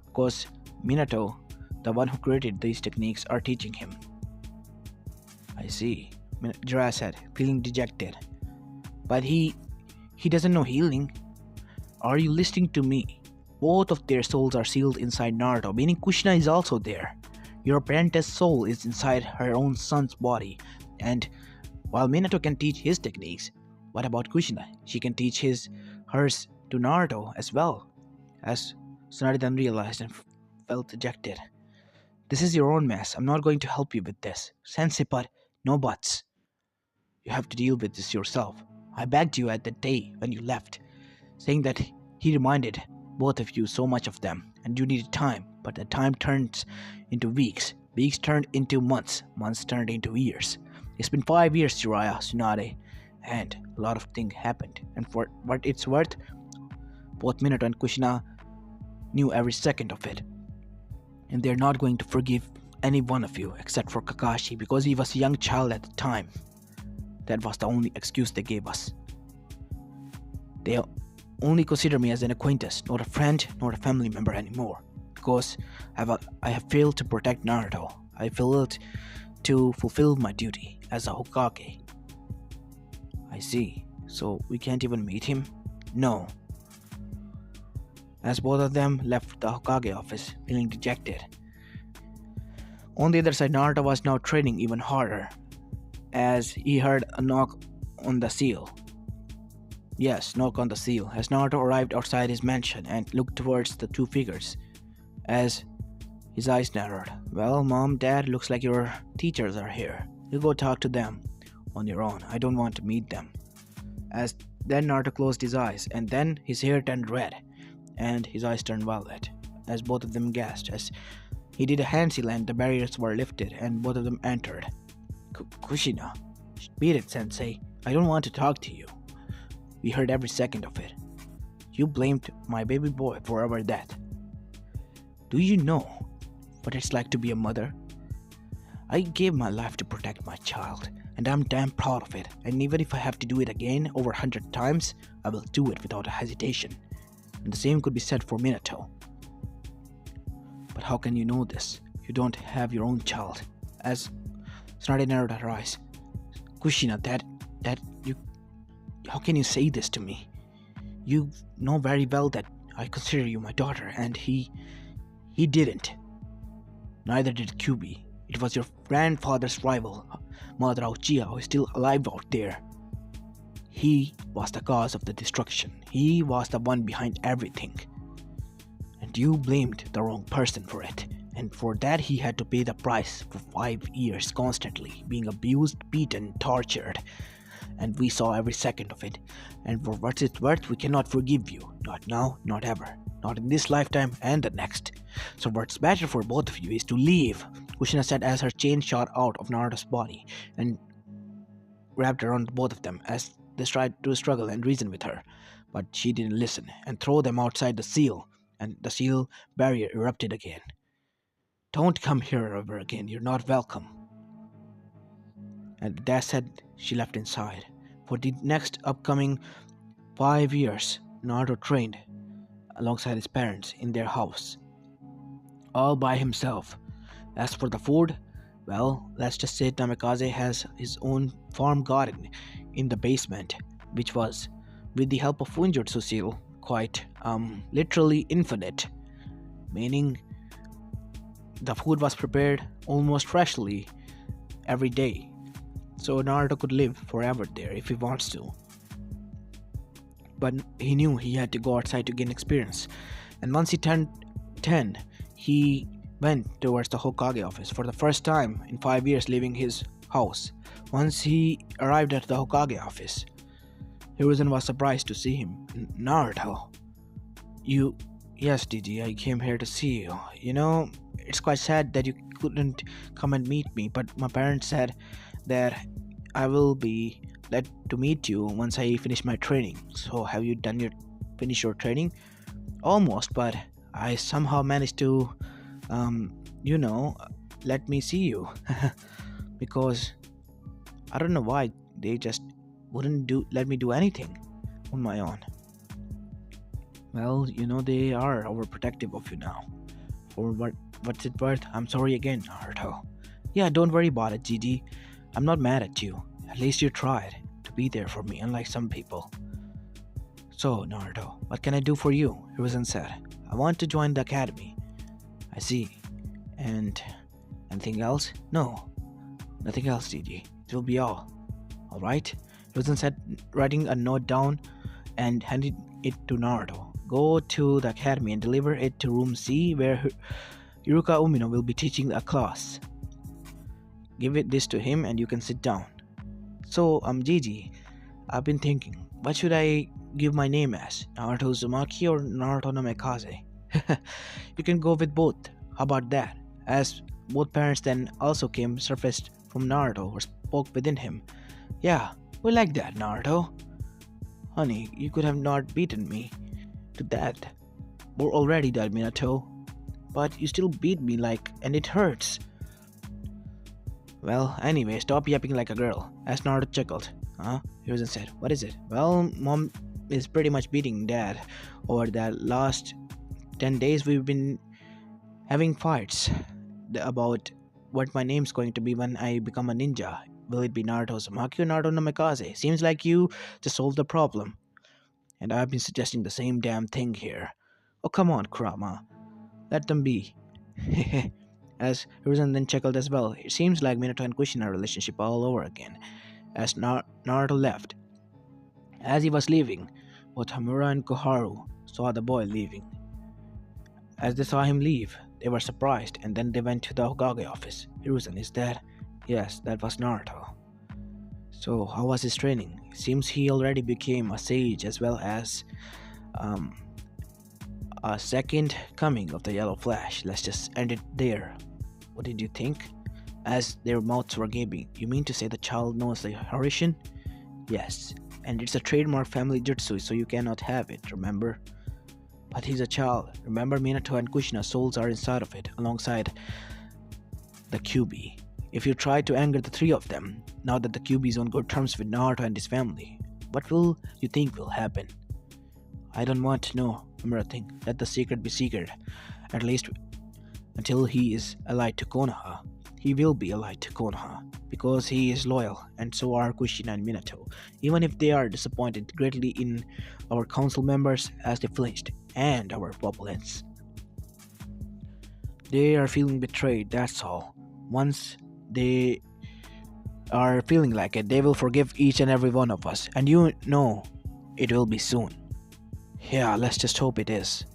Because Minato, the one who created these techniques, are teaching him. I see, Jiraiya said, feeling dejected. But he doesn't know healing. Are you listening to me? Both of their souls are sealed inside Naruto, meaning Kushina is also there. Your apprentice soul is inside her own son's body, and while Minato can teach his techniques, what about Kushina? She can teach hers to Naruto as well. As Tsunade then realized and felt dejected. This is your own mess. I'm not going to help you with this. Sensei, but no buts. You have to deal with this yourself. I begged you at the day when you left, saying that he reminded both of you so much of them, and you needed time, but the time turns into weeks. Weeks turned into months. Months turned into years. It's been 5 years, Jiraiya, Tsunade, and a lot of things happened. And for what it's worth, both Minato and Kushina knew every second of it. And they're not going to forgive any one of you except for Kakashi because he was a young child at the time. That was the only excuse they gave us. They only consider me as an acquaintance, not a friend, not a family member anymore. Because I have failed to protect Naruto. I failed to fulfill my duty as a Hokage. I see. So we can't even meet him? No. As both of them left the Hokage office, feeling dejected. On the other side, Naruto was now training even harder, as he heard a knock on the seal. Yes, knock on the seal, as Naruto arrived outside his mansion and looked towards the two figures, as his eyes narrowed. Well, Mom, Dad, looks like your teachers are here. You go talk to them on your own. I don't want to meet them. As then Naruto closed his eyes, and then his hair turned red, and his eyes turned violet, as both of them gasped. As he did a hand seal and the barriers were lifted, and both of them entered. Kushina, beat it, Sensei. I don't want to talk to you. We heard every second of it. You blamed my baby boy for our death. Do you know what it's like to be a mother? I gave my life to protect my child, and I'm damn proud of it. And even if I have to do it again over 100 times, I will do it without a hesitation. And the same could be said for Minato. But how can you know this? You don't have your own child. As Tsunade narrowed her eyes. Kushina, how can you say this to me? You know very well that I consider you my daughter, and he didn't. Neither did Kyubi. It was your grandfather's rival, Mother Uchiha, who is still alive out there. He was the cause of the destruction. He was the one behind everything. And you blamed the wrong person for it. And for that he had to pay the price for 5 years constantly, being abused, beaten, tortured. And we saw every second of it. And for what it's worth, we cannot forgive you. Not now, not ever. Not in this lifetime and the next. So what's better for both of you is to leave, Kushina said as her chain shot out of Naruto's body and wrapped around both of them as they tried to struggle and reason with her. But she didn't listen and throw them outside the seal, and the seal barrier erupted again. Don't come here ever again, you're not welcome. And that said, she left inside. For the next upcoming 5 years, Naruto trained alongside his parents in their house, all by himself. As for the food, well, let's just say Namikaze has his own farm garden in the basement, which was, with the help of Funjutsu seal, quite literally infinite, meaning the food was prepared almost freshly every day, so Naruto could live forever there if he wants to. But he knew he had to go outside to gain experience, and once he turned 10, he went towards the Hokage office for the first time in 5 years, leaving his house. Once he arrived at the Hokage office, Hiruzen was surprised to see him. Naruto, yes, DG, I came here to see you. You know, it's quite sad that you couldn't come and meet me, but my parents said that I will be let to meet you once I finish my training. So have you finished your training? Almost, but I somehow managed to let me see you. Because I don't know why they just wouldn't let me do anything on my own. Well, they are overprotective of you now. For what's it worth, I'm sorry again, Naruto. Yeah, don't worry about it, GG. I'm not mad at you. At least you tried to be there for me, unlike some people. So, Naruto, what can I do for you? Hiruzen said. I want to join the academy. I see. And Anything else? No, nothing else, Gigi. It will be all. Alright? Hiruzen said, writing a note down and handed it to Naruto. Go to the academy and deliver it to room C where Iruka Umino will be teaching a class. Give this to him and you can sit down. So, Gigi, I've been thinking, what should I give my name as? Naruto Uzumaki or Naruto no Mekaze? You can go with both. How about that? As both parents then also came surfaced from Naruto or spoke within him. Yeah, we like that, Naruto. Honey, you could have not beaten me to that. We're already dead, Minato. But you still beat me and it hurts. Well, anyway, stop yapping like a girl, as Naruto chuckled. Huh? Hiruzen said, what is it? Well, Mom is pretty much beating Dad. Over the last 10 days, we've been having fights about what my name's going to be when I become a ninja. Will it be Naruto Uzumaki or Naruto no Mekaze? Seems like you just solved the problem. And I've been suggesting the same damn thing here. Oh, come on, Kurama. Let them be. As Hiruzen then chuckled as well. It seems like Minato and Kushina relationship all over again. As Naruto left. As he was leaving, both Hamura and Koharu saw the boy leaving. As they saw him leave, they were surprised and then they went to the Hokage office. Hiruzen, is that? Yes, that was Naruto. So, how was his training? It seems he already became a sage as well as a second coming of the Yellow Flash. Let's just end it there. What did you think? As their mouths were gaping, you mean to say the child knows the Harishin? Yes, and it's a trademark family jutsu, so you cannot have it, remember? But he's a child. Remember, Minato and Kushina's souls are inside of it, alongside the QB. If you try to anger the three of them, now that the QB is on good terms with Naruto and his family, what will you think will happen? I don't want to know, Hamura think. Let the secret be secret, at least until he is allied to Konoha. He will be allied to Konoha, because he is loyal, and so are Kushina and Minato, even if they are disappointed greatly in our council members as they flinched, and our populace. They are feeling betrayed, that's all. Once they are feeling like it, they will forgive each and every one of us, and you know it will be soon. Yeah, let's just hope it is.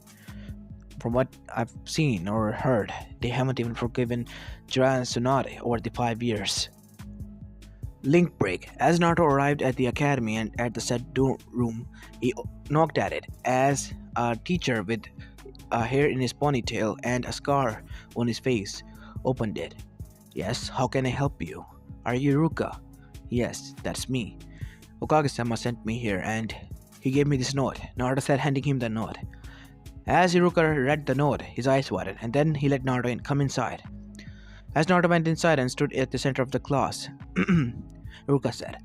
From what I've seen or heard, they haven't even forgiven Jiran Tsunade over the 5 years. Link break. As Naruto arrived at the academy and at the set room, he knocked at it as a teacher with a hair in his ponytail and a scar on his face opened it. Yes, how can I help you? Are you Ruka? Yes, that's me. Hokage-sama sent me here and he gave me this note, Naruto said, handing him the note. As Iruka read the note, his eyes widened, and then he let Naruto come inside. As Naruto went inside and stood at the center of the class, Iruka said,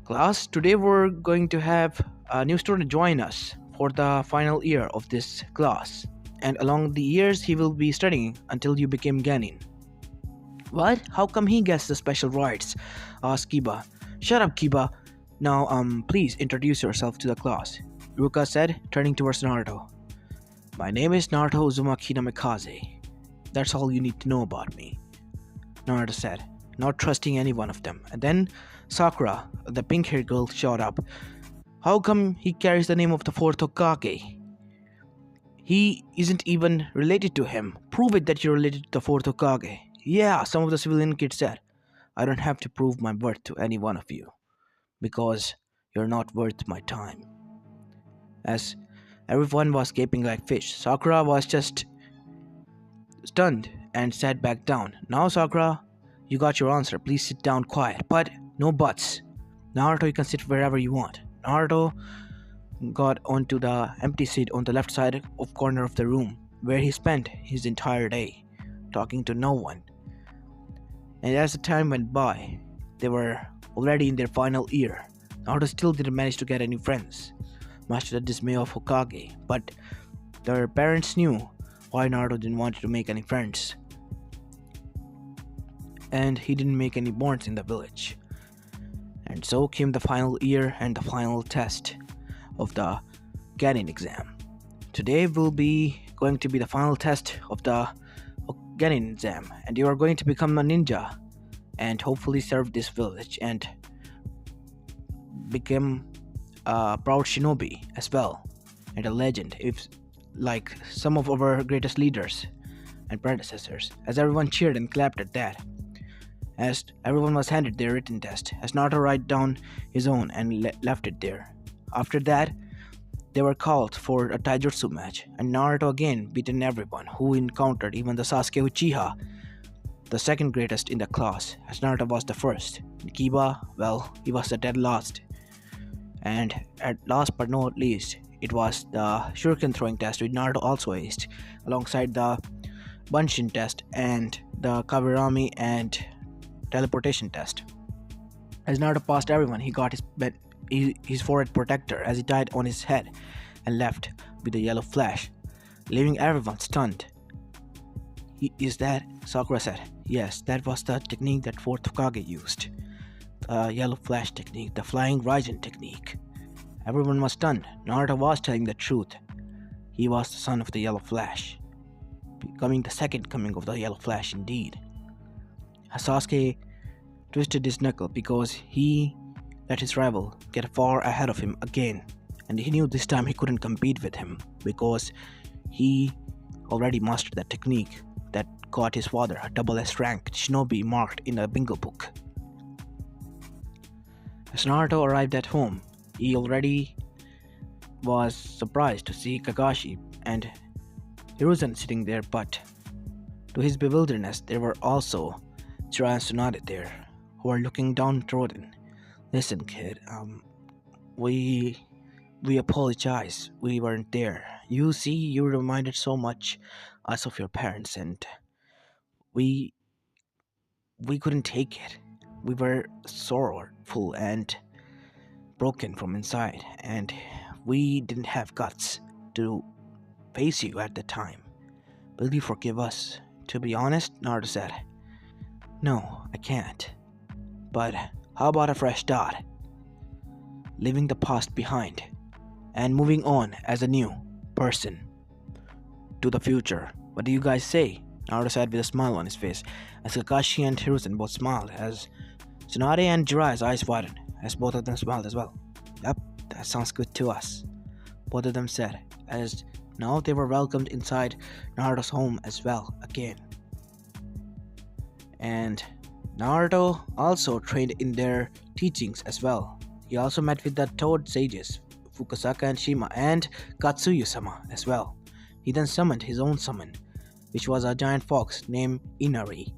Class, today we're going to have a new student join us for the final year of this class, and along the years he will be studying until you become Genin. What? How come he gets the special rights? Asked Kiba. Shut up, Kiba. Now, please introduce yourself to the class, Iruka said, turning towards Naruto. My name is Naruto Uzumaki no Mekaze. That's all you need to know about me, Naruto said, not trusting any one of them. And then Sakura, the pink-haired girl, showed up. How come he carries the name of the fourth Hokage? He isn't even related to him. Prove it that you're related to the fourth Hokage. Yeah, some of the civilian kids said. I don't have to prove my worth to any one of you, because you're not worth my time. As everyone was gaping like fish, Sakura was just stunned and sat back down. Now, Sakura, you got your answer. Please sit down quiet. But no buts. Naruto, you can sit wherever you want. Naruto got onto the empty seat on the left side of corner of the room, where he spent his entire day, talking to no one. And as the time went by, they were already in their final year. Naruto still didn't manage to get any friends, much to the dismay of Hokage, but their parents knew why Naruto didn't want to make any friends. And he didn't make any bonds in the village. And so came the final year and the final test of the Genin exam. Today will be going to be the final test of the Genin exam, and you are going to become a ninja and hopefully serve this village and become a proud shinobi as well and a legend, if like some of our greatest leaders and predecessors. As everyone cheered and clapped at that, as everyone was handed their written test, as Naruto write down his own and left it there. After that, they were called for a taijutsu match, and Naruto again beaten everyone who encountered, even the Sasuke Uchiha, the second greatest in the class, as Naruto was the first. And Kiba, well, he was the dead last. And at last but not least, it was the shuriken throwing test which Naruto also aced, alongside the Bunshin test and the Kawirami and teleportation test. As Naruto passed everyone, he got his forehead protector as he tied on his head and left with a yellow flash, leaving everyone stunned. Is that? Sakura said. Yes, that was the technique that 4th Hokage used. The yellow flash technique, the flying Raijin technique. Everyone was stunned. Naruto was telling the truth. He was the son of the yellow flash, becoming the second coming of the yellow flash indeed. Sasuke twisted his knuckle because he let his rival get far ahead of him again, and he knew this time he couldn't compete with him because he already mastered that technique that got his father a double S rank shinobi marked in a bingo book. As Naruto arrived at home, he already was surprised to see Kakashi and Hiruzen sitting there, but to his bewilderness, there were also Jiraiya and Tsunade there, who were looking downtrodden. Listen, kid, we apologize. We weren't there. You see, you reminded so much us of your parents, and we couldn't take it. We were sorrowful and broken from inside, and we didn't have guts to face you at the time. Will you forgive us? To be honest, Naruto said, no, I can't. But how about a fresh start? Leaving the past behind and moving on as a new person to the future. What do you guys say? Naruto said with a smile on his face, as Kakashi and Hiruzen both smiled, as Tsunade and Jiraiya's eyes widened, as both of them smiled as well. Yep, that sounds good to us, both of them said, as now they were welcomed inside Naruto's home as well again. And Naruto also trained in their teachings as well. He also met with the Toad sages, Fukusaka and Shima, and Katsuyu-sama as well. He then summoned his own summon, which was a giant fox named Inari,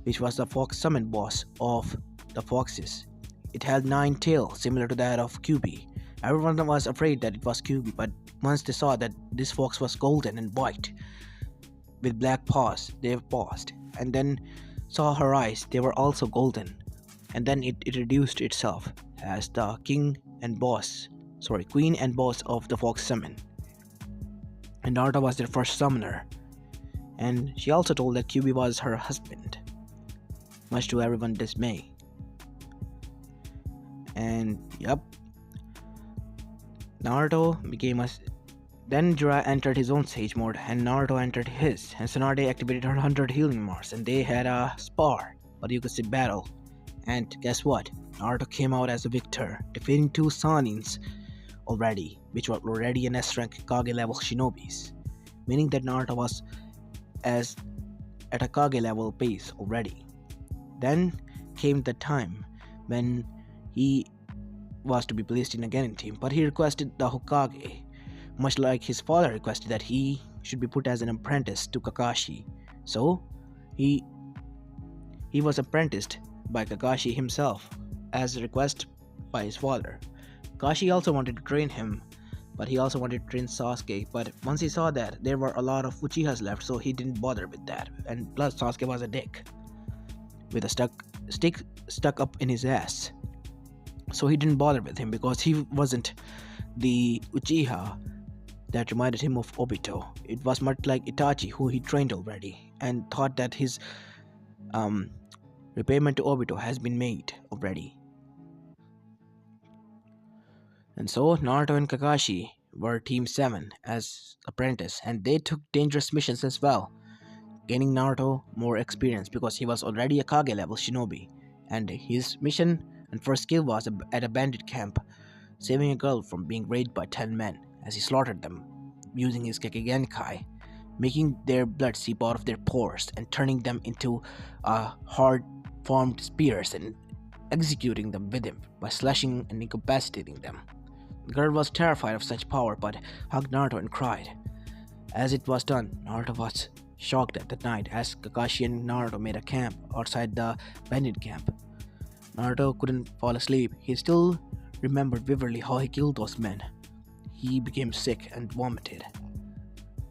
which was the fox summon boss of the foxes. It had 9 tails, similar to that of Kyuubi. Everyone was afraid that it was Kyuubi, but once they saw that this fox was golden and white, with black paws, they paused, and then saw her eyes, they were also golden, and then it reduced itself as the queen and boss of the fox summon. And Naruto was their first summoner, and she also told that Kyuubi was her husband, much to everyone's dismay. And yep, Naruto became a. Then Jiraiya entered his own sage mode, and Naruto entered his, and Tsunade activated her 100 healing Mars, and they had a spar, but you could say battle. And guess what? Naruto came out as a victor, defeating 2 Sanins already, which were already an S-rank Kage level shinobis, meaning that Naruto was at a Kage level base already. Then came the time when he was to be placed in a Genin team, but he requested the Hokage, much like his father requested that he should be put as an apprentice to Kakashi. So he was apprenticed by Kakashi himself as a request by his father. Kakashi also wanted to train him, but he also wanted to train Sasuke, but once he saw that there were a lot of Uchihas left, so he didn't bother with that. And plus Sasuke was a dick with a stick stuck up in his ass, so he didn't bother with him because he wasn't the Uchiha that reminded him of Obito. It was much like Itachi, who he trained already, and thought that his repayment to Obito has been made already. And so Naruto and Kakashi were Team 7 as apprentice, and they took dangerous missions as well. gaining Naruto more experience because he was already a Kage level shinobi, and his mission and first skill was at a bandit camp, saving a girl from being raped by 10 men as he slaughtered them using his Gekigenkai, making their blood seep out of their pores and turning them into hard formed spears and executing them with him by slashing and incapacitating them. The girl was terrified of such power but hugged Naruto and cried. As it was done, Naruto was shocked at the night as Kakashi and Naruto made a camp outside the bandit camp. Naruto couldn't fall asleep. He still remembered vividly how he killed those men. He became sick and vomited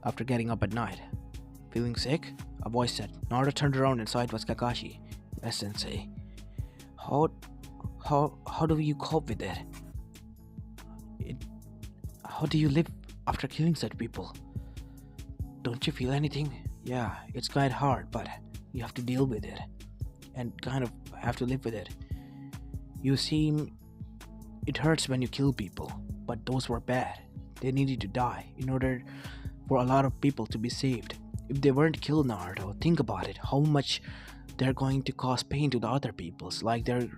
after getting up at night. Feeling sick? A voice said. Naruto turned around and saw it was Kakashi. Yes, Sensei. How do you cope with it? How do you live after killing such people? Don't you feel anything? Yeah, it's kind of hard, but you have to deal with it and kind of have to live with it. You seem it hurts when you kill people, but those were bad. They needed to die in order for a lot of people to be saved. If they weren't killed, Naruto, think about it, how much they're going to cause pain to the other peoples like they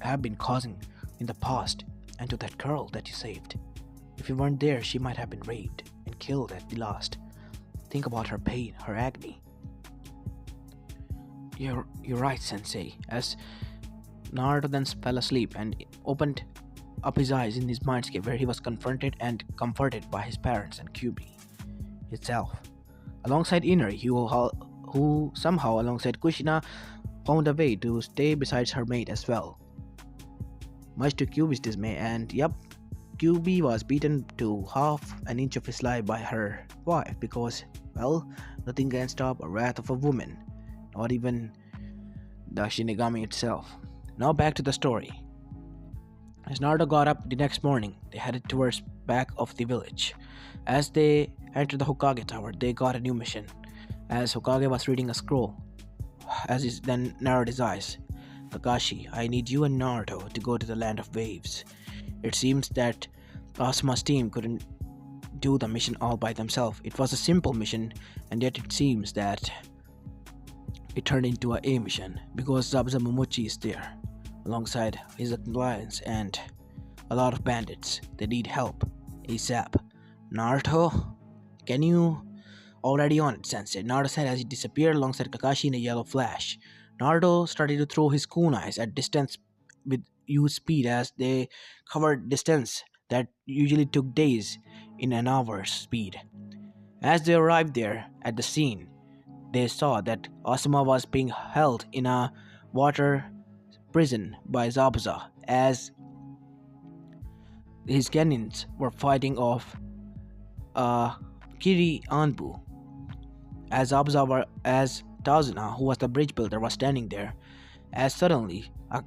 have been causing in the past, and to that girl that you saved. If you weren't there, she might have been raped and killed at the last. Think about her pain, her agony. You're right, Sensei. As Naruto then fell asleep and opened up his eyes in his mindscape where he was confronted and comforted by his parents and Kyuubi itself. Alongside Inari, who somehow alongside Kushina found a way to stay beside her mate as well. Much to Kyuubi's dismay, and yep, Kyuubi was beaten to half an inch of his life by her wife because, well, nothing can stop a wrath of a woman, not even the Shinigami itself. Now back to the story. As Naruto got up the next morning, they headed towards back of the village. As they entered the Hokage tower, they got a new mission. As Hokage was reading a scroll, as he then narrowed his eyes. Kakashi, I need you and Naruto to go to the land of waves. It seems that Asuma's team couldn't do the mission all by themselves. It was a simple mission, and yet it seems that it turned into a mission because Zabuza Momochi is there, alongside his alliance and a lot of bandits. They need help ASAP. Naruto, can you? Already on it, Sensei, Naruto said as he disappeared alongside Kakashi in a yellow flash. Naruto started to throw his kunais at distance with huge speed as they covered distance that usually took days in an hour's speed. As they arrived there at the scene, they saw that Asuma was being held in a water prison by Zabuza as his genins were fighting off Kiri Anbu. As Tazuna, who was the bridge builder, was standing there, as suddenly a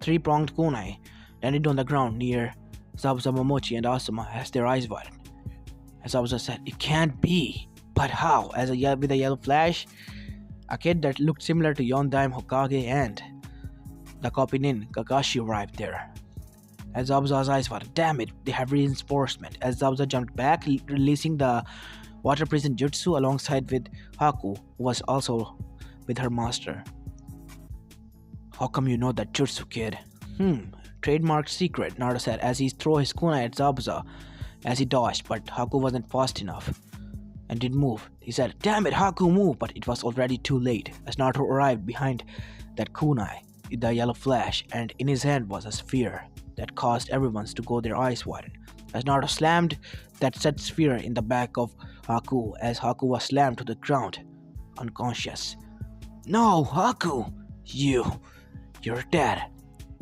three-pronged kunai landed on the ground near Zabuza Momochi and Asuma as their eyes widened. As Zabuza said, "It can't be!" But how? With a yellow flash, a kid that looked similar to Yondaime Hokage and the Kopinin Kakashi arrived there. As Zabuza's eyes widened, damn it, they have reinforcement. As Zabuza jumped back, releasing the water prison jutsu alongside with Haku, who was also with her master. How come you know that jutsu, kid? Trademark secret, Naruto said as he threw his kunai at Zabuza as he dodged, but Haku wasn't fast enough and didn't move. He said, "Damn it, Haku, move!" But it was already too late as Naruto arrived behind that kunai with the yellow flash, and in his hand was a sphere that caused everyone to go their eyes widen. As Naruto slammed that said sphere in the back of Haku as Haku was slammed to the ground, unconscious. "No, Haku! You're dead,"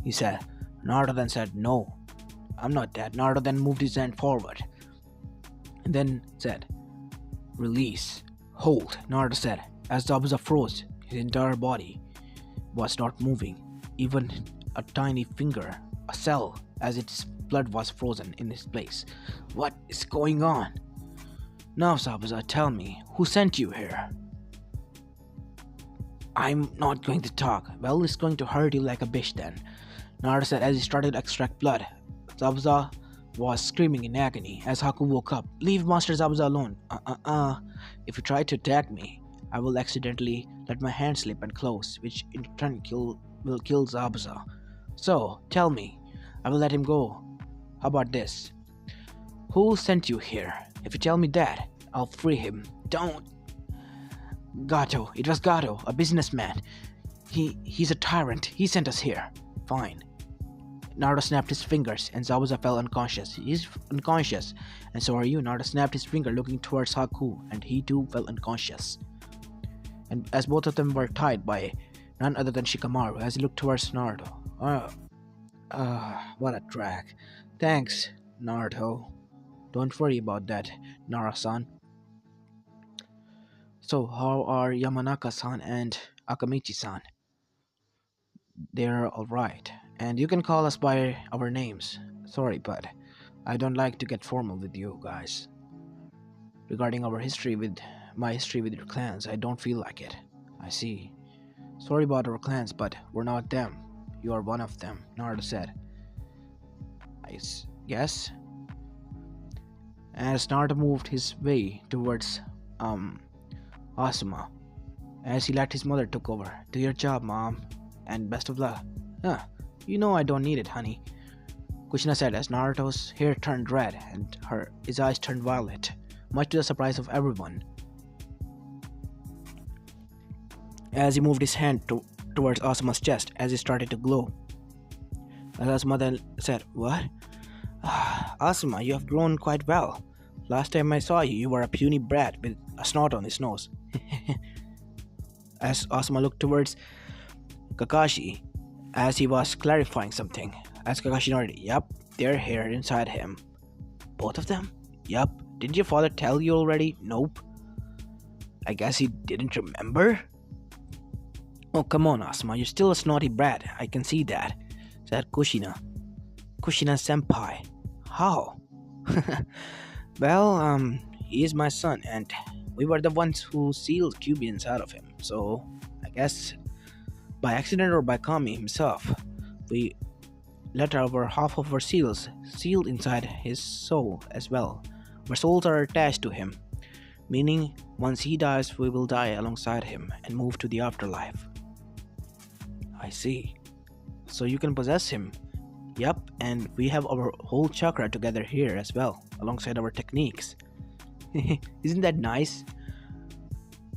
he said. Naruto then said, "No, I'm not dead." Naruto then moved his hand forward and then said, "Release. Hold," Naruto said, as Zabuza froze. His entire body was not moving, even a tiny finger, a cell, as its blood was frozen in its place. What is going on? Now, Zabuza, tell me, who sent you here? I'm not going to talk. Well, it's going to hurt you like a bitch then, Naruto said as he started to extract blood. Zabuza was screaming in agony as Haku woke up. "Leave Master Zabuza alone." If you try to attack me, I will accidentally let my hand slip and close, which in turn will kill Zabuza. So, tell me, I will let him go. How about this? Who sent you here? If you tell me that, I'll free him. Don't. Gato. It was Gato, a businessman. He's a tyrant. He sent us here. Fine. Naruto snapped his fingers, and Zabuza fell unconscious. He's unconscious, and so are you. Naruto snapped his finger, looking towards Haku, and he too fell unconscious. And as both of them were tied by none other than Shikamaru, as he looked towards Naruto. What a drag. Thanks, Naruto. Don't worry about that, Nara-san. So, how are Yamanaka-san and Akamichi-san? They're alright. And you can call us by our names. Sorry, but I don't like to get formal with you guys. Regarding my history with your clans, I don't feel like it. I see. Sorry about our clans, but we're not them. You are one of them, Naruto said. Yes? As Naruto moved his way towards, Asuma, as he let his mother took over. Do your job, Mom, and best of luck. You know I don't need it, honey, Kushina said as Naruto's hair turned red and his eyes turned violet, much to the surprise of everyone. As he moved his hand towards Asuma's chest as it started to glow. As Asuma then said, "What? Asuma, you have grown quite well. Last time I saw you, you were a puny brat with a snot on his nose." As Asuma looked towards Kakashi, as he was clarifying something, as Kakashi nodded, "Yup, they're here inside him." "Both of them?" "Yup. Didn't your father tell you already?" "Nope." "I guess he didn't remember?" "Oh, come on, Asuma, you're still a snotty brat, I can see that," said Kushina. "Kushina senpai. How?" "Well, he is my son, and we were the ones who sealed Kyuubi inside of him, so I guess by accident or by Kami himself, we let half of our seals sealed inside his soul as well. Our souls are attached to him, meaning once he dies, we will die alongside him and move to the afterlife." "I see. So you can possess him." "Yup, and we have our whole chakra together here as well, alongside our techniques." "Isn't that nice?"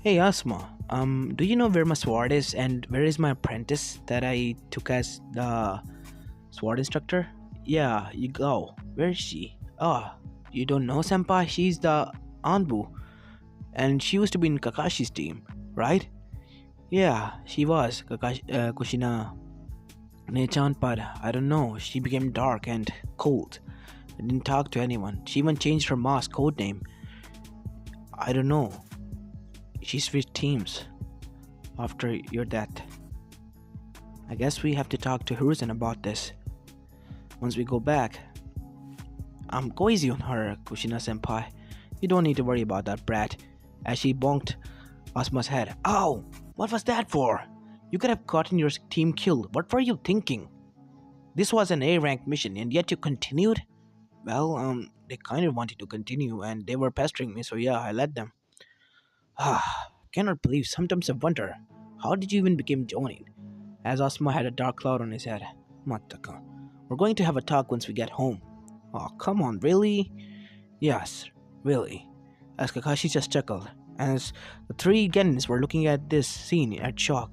"Hey Asuma, do you know where my sword is and where is my apprentice that I took as the sword instructor?" "Yeah, you go. Where is she?" "Ah, you don't know, senpai? She's the Anbu, and she used to be in Kakashi's team, right?" "Yeah, she was, Kushina Ne-chan, but I don't know, she became dark and cold. I didn't talk to anyone. She even changed her mask code name. I don't know. She switched teams after your death. I guess we have to talk to Hiruzen about this once we go back." "I'm go easy on her, Kushina-senpai. You don't need to worry about that brat," as she bonked Asuma's head. "Ow! What was that for? You could have gotten your team killed. What were you thinking? This was an A-rank mission, and yet you continued?" "Well, they kind of wanted to continue, and they were pestering me, so yeah, I let them." Cannot believe. Sometimes I wonder, how did you even become Jonin?" As Asuma had a dark cloud on his head. "Mataka. We're going to have a talk once we get home." "Oh, come on, really?" "Yes, really." As Kakashi just chuckled, as the three Genins were looking at this scene at shock.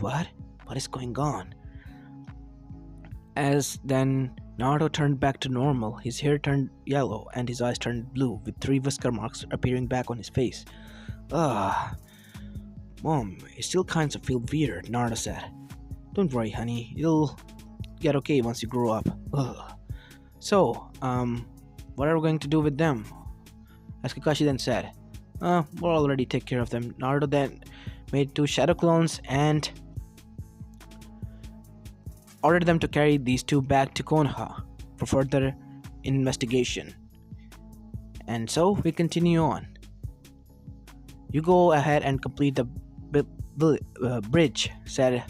What? What is going on? As then Naruto turned back to normal, his hair turned yellow and his eyes turned blue, with 3 whisker marks appearing back on his face. Mom, it still kinda feel weird," Naruto said. "Don't worry, honey. You'll get okay once you grow up." "So, what are we going to do with them?" As Kakashi then said. We'll already take care of them." Naruto then made 2 shadow clones and ordered them to carry these 2 back to Konoha for further investigation. And so we continue on. "You go ahead and complete the bridge," said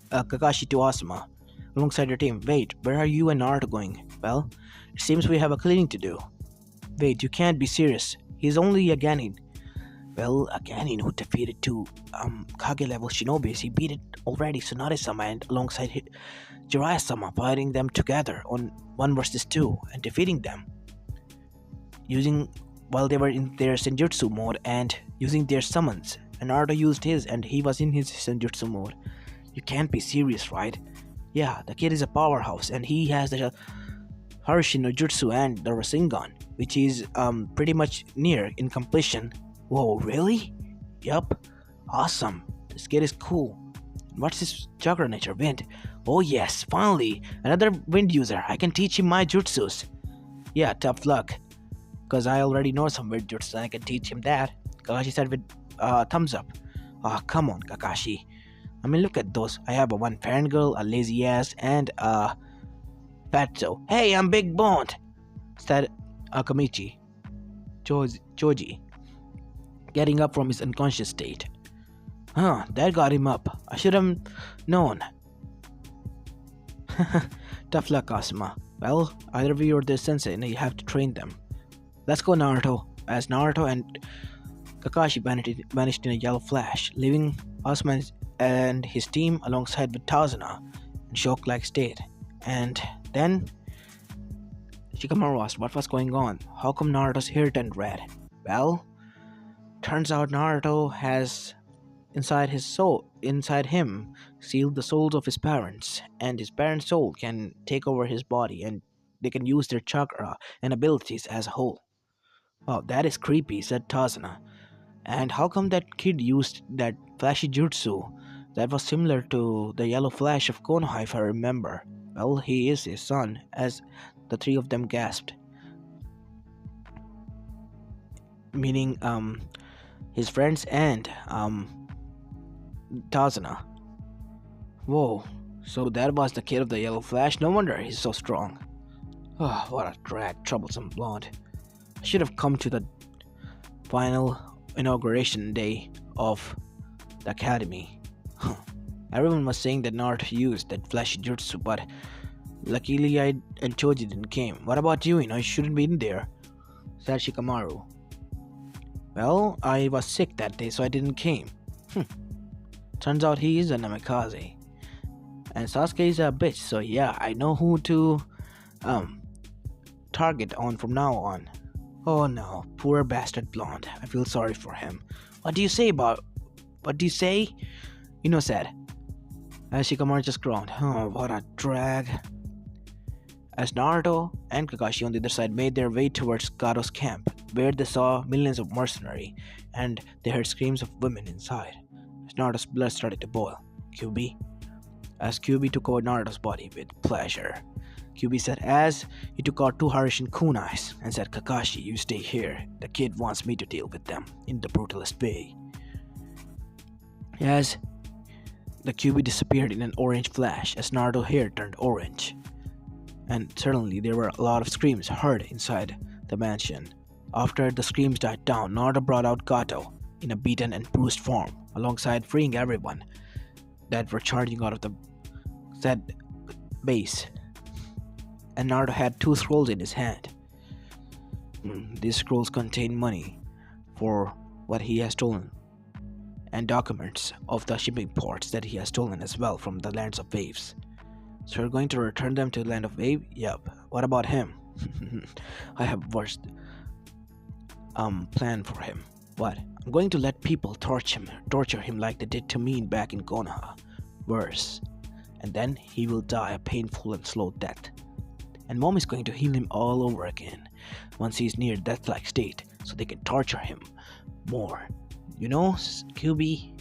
Kakashi to Asuma, "alongside your team." "Wait, where are you and Naruto going?" "Well, it seems we have a cleaning to do." "Wait, you can't be serious. He's only a Genin." Well, a Ganin who defeated two Kage level shinobis, he beat it already Tsunade-sama and alongside Jiraiya-sama, fighting them together on 1 versus 2 and defeating them using while they were in their senjutsu mode and using their summons. And Naruto used his and he was in his senjutsu mode. You can't be serious, right? Yeah, the kid is a powerhouse and he has the Harishin no Jutsu and the Rasengan, which is pretty much near in completion. Whoa, really? Yup. Awesome. This kid is cool. What's his chakra nature? Wind. Oh yes, finally, another wind user. I can teach him my jutsus. Yeah, tough luck. Cause I already know some wind jutsus and I can teach him that. Kakashi said with thumbs up. Oh, come on, Kakashi. I mean, look at those. I have a one fangirl, a lazy ass, and a fatso. Hey, I'm Big Boned, said Akamichi Choji, getting up from his unconscious state. Huh, that got him up. I should have known. Tough luck, Asuma. Well, either of you or the sensei, and you have to train them. Let's go, Naruto. As Naruto and Kakashi vanished in a yellow flash, leaving Asuma and his team alongside with Tazuna in shock-like state. And then Shikamaru asked what was going on. How come Naruto's hair turned red? Well, turns out Naruto has inside him sealed the souls of his parents, and his parents' soul can take over his body and they can use their chakra and abilities as a whole. Wow, that is creepy, said Tazuna. And how come that kid used that flashy jutsu that was similar to the yellow flash of Konoha, if I remember? Well, he is his son, as the three of them gasped. Meaning, his friends and, Tazuna. Whoa, so that was the kid of the yellow flash? No wonder he's so strong. Oh, what a drag, troublesome blonde. I should have come to the final inauguration day of the academy. Everyone was saying that Naruto used that flashy jutsu, but luckily I and Choji didn't came. What about you? You shouldn't be in there, said Shikamaru. Well, I was sick that day, so I didn't came. Turns out he is a namikaze. And Sasuke is a bitch, so yeah, I know who to target on from now on. Oh no, poor bastard blonde. I feel sorry for him. What do you say? Said. As Shikamaru just groaned. Oh, what a drag. As Naruto and Kakashi on the other side made their way towards Garo's camp, where they saw millions of mercenaries, and they heard screams of women inside. As Naruto's blood started to boil. QB? As QB took over Naruto's body with pleasure. QB said as he took out two Harishin kunais and said, Kakashi, you stay here. The kid wants me to deal with them in the brutalest way. As the QB disappeared in an orange flash as Naruto's hair turned orange. And suddenly there were a lot of screams heard inside the mansion. After the screams died down, Naruto brought out Gato in a beaten and bruised form, alongside freeing everyone that were charging out of the said base. And Naruto had two scrolls in his hand. These scrolls contain money for what he has stolen, and documents of the shipping ports that he has stolen as well from the lands of waves. So you're going to return them to the land of wave? Yup. What about him? I have worst plan for him. What? I'm going to let people torture him like they did to me back in Konoha. Worse. And then he will die a painful and slow death. And mom is going to heal him all over again once he's near death-like state, so they can torture him more. QB,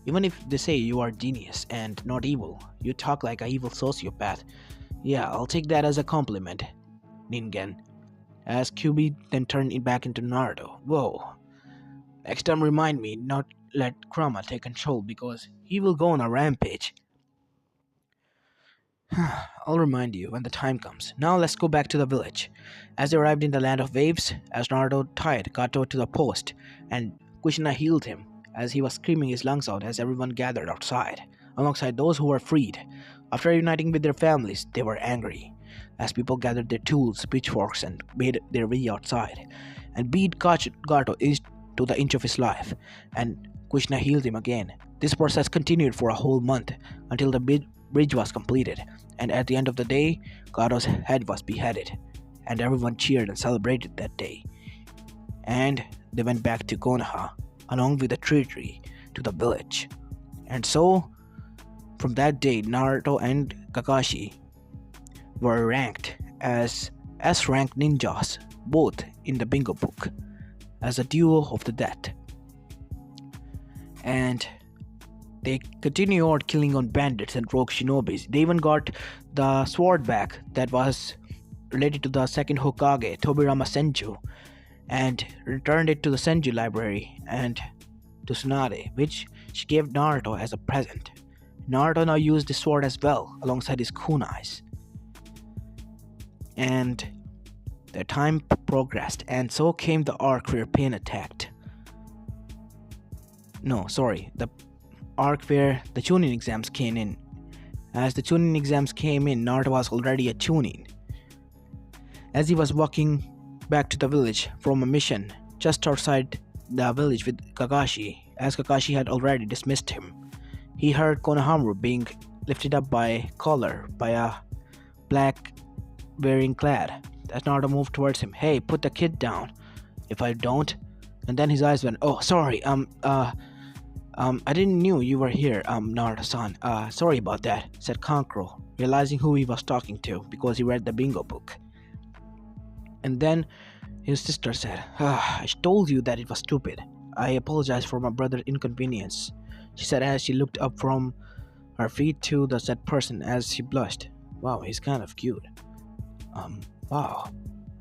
even if they say you are genius and not evil, you talk like an evil sociopath. Yeah, I'll take that as a compliment, Ningen. As QB then turned it back into Naruto. Whoa. Next time remind me not let Kurama take control because he will go on a rampage. I'll remind you when the time comes. Now let's go back to the village. As they arrived in the land of waves, as Naruto tied Gato to the post, and Kushina healed him, as he was screaming his lungs out as everyone gathered outside, alongside those who were freed. After uniting with their families, they were angry, as people gathered their tools, pitchforks, and made their way outside, and beat Gato to the inch of his life, and Kushina healed him again. This process continued for a whole month until the bridge was completed, and at the end of the day, Garo's head was beheaded, and everyone cheered and celebrated that day. And they went back to Konoha along with the treasury to the village. And so, from that day, Naruto and Kakashi were ranked as S-rank ninjas, both in the bingo book, as a duo of the death. And they continue on killing on bandits and rogue shinobis. They even got the sword back that was related to the second Hokage, Tobirama Senju, and returned it to the Senju library and to Tsunade, which she gave Naruto as a present. Naruto now used the sword as well, alongside his kunais. And the time progressed, and so came the arc where Pain attacked. The arc where the Chunin exams came in. As the Chunin exams came in, Naruto was already a Chunin. As he was walking back to the village from a mission just outside the village with Kakashi, as Kakashi had already dismissed him, he heard Konohamaru being lifted up by collar by a black wearing clad. As Naruto moved towards him, "Hey, put the kid down. If I don't..." And then his eyes went, "Oh, sorry, I didn't knew you were here, Naruto-san. Sorry about that," said Kankuro, realizing who he was talking to because he read the bingo book. And then his sister said, "I told you that it was stupid. I apologize for my brother's inconvenience," she said as she looked up from her feet to the said person as she blushed. "Wow, he's kind of cute. Wow,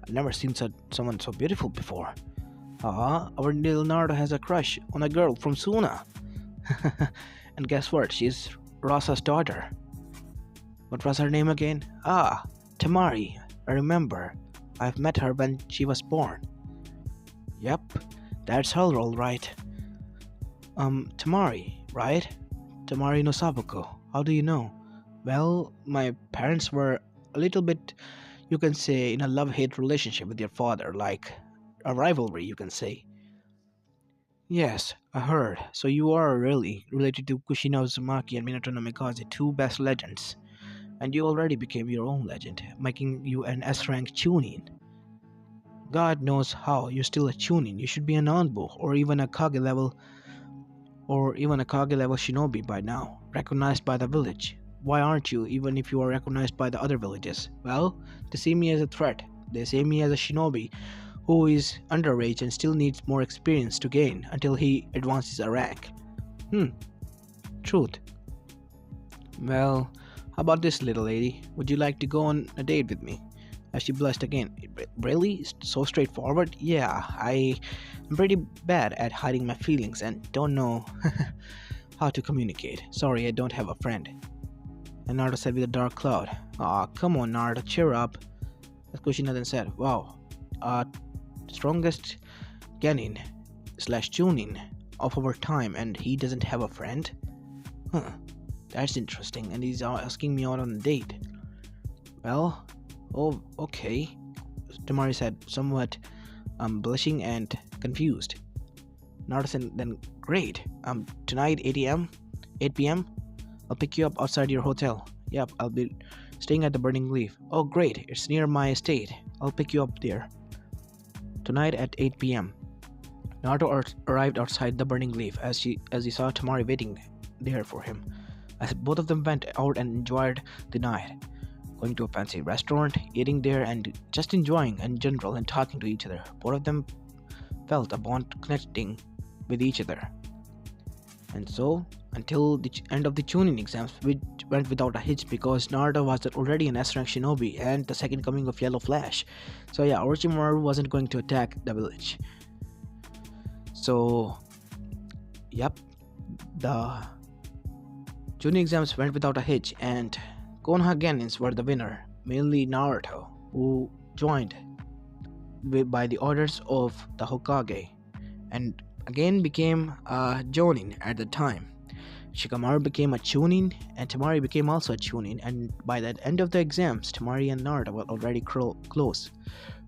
I've never seen someone so beautiful before. Our little Naruto has a crush on a girl from Suna." And guess what? She's Rasa's daughter. What was her name again? Tamari. I remember. I've met her when she was born. Yep, that's her all right. Tamari, right? Tamari no Sabuko. How do you know? Well, my parents were a little bit, you can say, in a love-hate relationship with your father, like a rivalry, you can say. Yes, I heard. So you are really related to Kushina Uzumaki and Minato Namikaze, two best legends. And you already became your own legend, making you an S-rank Chunin. God knows how, you're still a Chunin. You should be an Anbu, or even a Kage level shinobi by now, recognized by the village. Why aren't you, even if you are recognized by the other villages? Well, they see me as a threat. They see me as a shinobi who is underage and still needs more experience to gain until he advances a rank. Truth. Well, how about this, little lady? Would you like to go on a date with me? As she blushed again. Really? So straightforward? Yeah, I'm pretty bad at hiding my feelings and don't know how to communicate. Sorry, I don't have a friend. And Naruto said with a dark cloud, "Aw, come on, Naruto, cheer up." As Kushina then said, "Wow, strongest Genin / Chunin of our time, and he doesn't have a friend? That's interesting, and he's asking me out on a date. Well, oh, okay," Tamari said, somewhat blushing and confused. Naruto said then, "Great, tonight 8 p.m. I'll pick you up outside your hotel. Yep, I'll be staying at the Burning Leaf. Oh great, it's near my estate. I'll pick you up there. Tonight at 8 p.m. Naruto arrived outside the Burning Leaf as he saw Tamari waiting there for him. As both of them went out and enjoyed the night, going to a fancy restaurant, eating there, and just enjoying in general and talking to each other. Both of them felt a bond connecting with each other. And so, until the end of the Chunin exams, which went without a hitch because Naruto was already an S-rank shinobi and the second coming of Yellow Flash. So yeah, Orochimaru wasn't going to attack the village. So, yep, the Chunin exams went without a hitch, and Konoha Genins were the winner, mainly Naruto, who joined by the orders of the Hokage, and again became a Jonin at the time. Shikamaru became a Chunin, and Tamari became also a Chunin, and by the end of the exams, Tamari and Naruto were already close.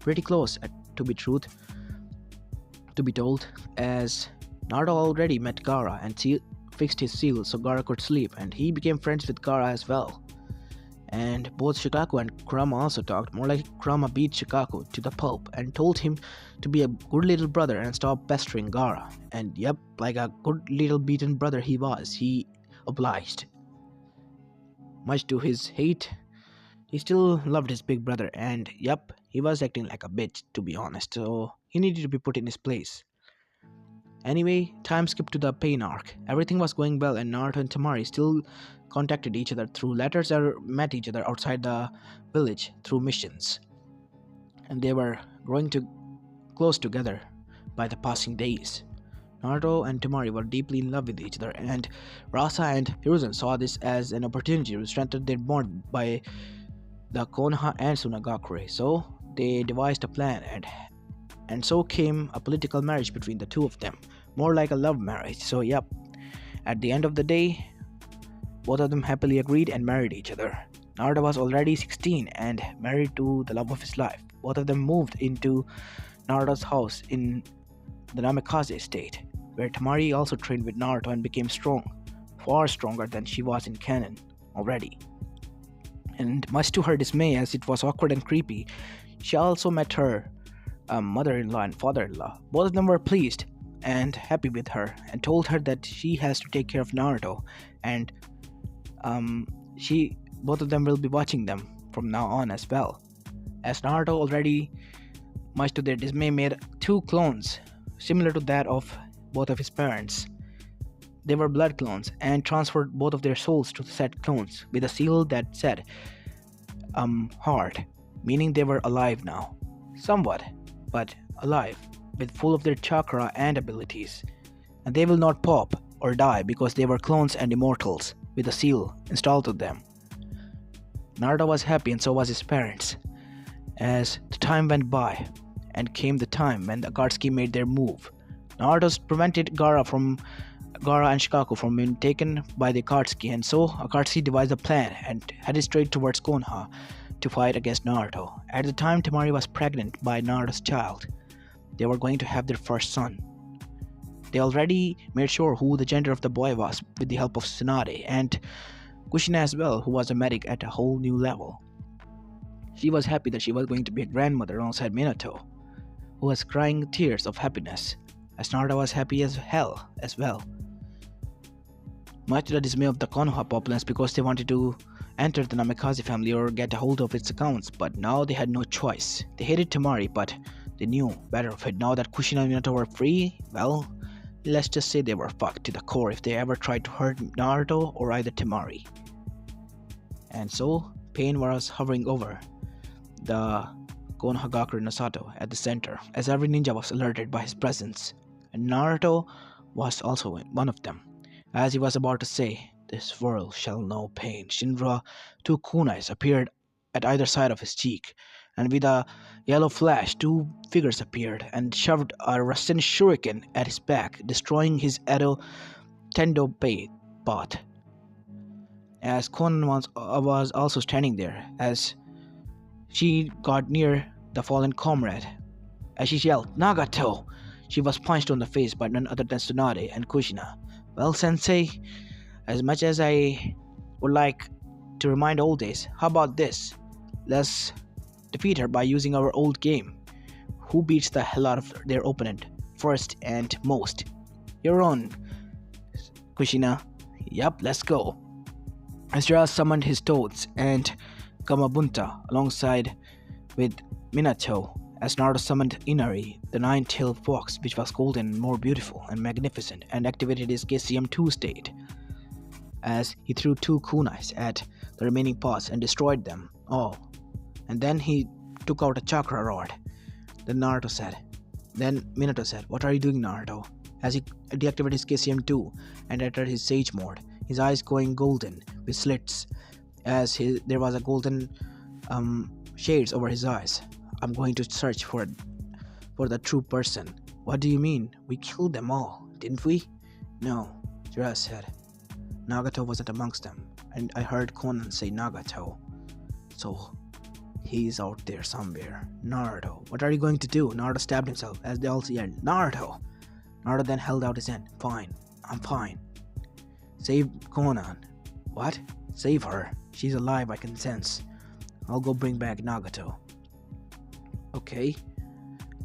Pretty close, to be truth. to be told, as Naruto already met Gaara and fixed his seal so Gaara could sleep, and he became friends with Gaara as well. And both Shikaku and Kurama also talked, more like Kurama beat Shikaku to the pulp and told him to be a good little brother and stop pestering Gaara. And yep, like a good little beaten brother he was, he obliged. Much to his hate, he still loved his big brother, and yep, he was acting like a bitch to be honest, so he needed to be put in his place. Anyway, time skipped to the Pain arc. Everything was going well, and Naruto and Temari still contacted each other through letters or met each other outside the village through missions. And they were growing close together by the passing days. Naruto and Temari were deeply in love with each other, and Rasa and Hiruzen saw this as an opportunity to strengthen their bond by the Konoha and Sunagakure. So they devised a plan, and so came a political marriage between the two of them, more like a love marriage. So yep, at the end of the day, both of them happily agreed and married each other. Naruto was already 16 and married to the love of his life. Both of them moved into Naruto's house in the Namikaze state, where Temari also trained with Naruto and became strong, far stronger than she was in canon already. And much to her dismay, as it was awkward and creepy, she also met her mother-in-law and father-in-law. Both of them were pleased and happy with her and told her that she has to take care of Naruto, and both of them will be watching them from now on as well. As Naruto already, much to their dismay, made 2 clones similar to that of both of his parents. They were blood clones and transferred both of their souls to the said clones with a seal that said heart, meaning they were alive now. Somewhat, but alive, with full of their chakra and abilities. And they will not pop or die because they were clones and immortals with a seal installed to them. Naruto was happy, and so was his parents. As the time went by, and came the time when the Akatsuki made their move, Naruto prevented Gaara and Shikaku from being taken by the Akatsuki, and so Akatsuki devised a plan and headed straight towards Konoha to fight against Naruto. At the time, Temari was pregnant by Naruto's child. They were going to have their first son. They already made sure who the gender of the boy was with the help of Tsunade and Kushina as well, who was a medic at a whole new level. She was happy that she was going to be a grandmother alongside Minato, who was crying tears of happiness, as Naruto was happy as hell as well. Much to the dismay of the Konoha populace, because they wanted to enter the Namikaze family or get a hold of its accounts, but now they had no choice. They hated Temari, but they knew better of it. Now that Kushina and Minato were free, well, let's just say they were fucked to the core if they ever tried to hurt Naruto or either Temari. And so, pain was hovering over the Konohagakure Nosato at the center, as every ninja was alerted by his presence, and Naruto was also one of them. As he was about to say, "This world shall know pain," Shinra, 2 kunais appeared at either side of his cheek, and with a yellow flash, 2 figures appeared and shoved a Rasen shuriken at his back, destroying his Edo Tendo path. As Konan was also standing there, as she got near the fallen comrade. As she yelled, "Nagato!" she was punched on the face by none other than Tsunade and Kushina. "Well, Sensei, as much as I would like to remind old days, how about this? Let's defeat her by using our old game. Who beats the hell out of their opponent first and most? You're on, Kushina." "Yup, let's go." Ezra summoned his toads and Gamabunta alongside with Minato, as Naruto summoned Inari, the 9-tailed fox, which was golden and more beautiful and magnificent, and activated his KCM2 state, as he threw 2 kunais at the remaining paths and destroyed them all. And then he took out a chakra rod. Then Minato said, "What are you doing, Naruto?" As he deactivated his KCM2 and entered his Sage mode, his eyes going golden with slits, as there was a golden shades over his eyes. "I'm going to search for the true person." "What do you mean? We killed them all, didn't we?" "No," Jiraiya said. "Nagato wasn't amongst them, and I heard Konan say Nagato. So, He's out there somewhere. Naruto, what are you going to do? Naruto stabbed himself as they all yelled, Naruto! Naruto then held out his hand. Fine, I'm fine. Save Konan. What? Save her. She's alive, I can sense. I'll go bring back Nagato. Okay.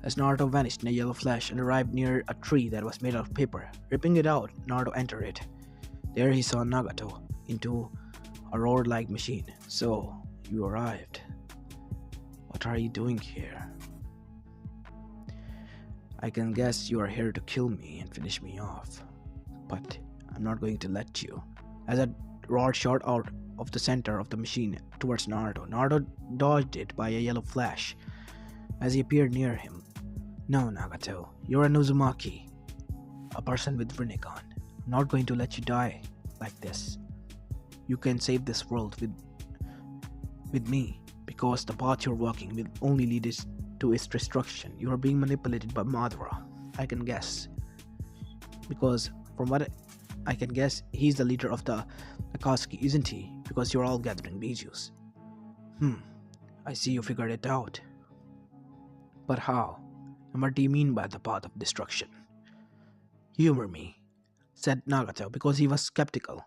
As Naruto vanished in a yellow flash and arrived near a tree that was made of paper, ripping it out, Naruto entered it. There he saw Nagato into a roar-like machine. So, you arrived. What are you doing here? I can guess you are here to kill me and finish me off. But I'm not going to let you. As a roar shot out of the center of the machine towards Naruto, Naruto dodged it by a yellow flash as he appeared near him. No, Nagato, you're a Uzumaki, a person with Rinnegan. I'm not going to let you die like this. You can save this world with me, because the path you're walking will only lead us to its destruction. You are being manipulated by Madara, I can guess. Because from what I can guess, he's the leader of the Akatsuki, isn't he? Because you're all gathering Bijus. I see you figured it out. But how? And what do you mean by the path of destruction? Humor me, said Nagato, because he was skeptical.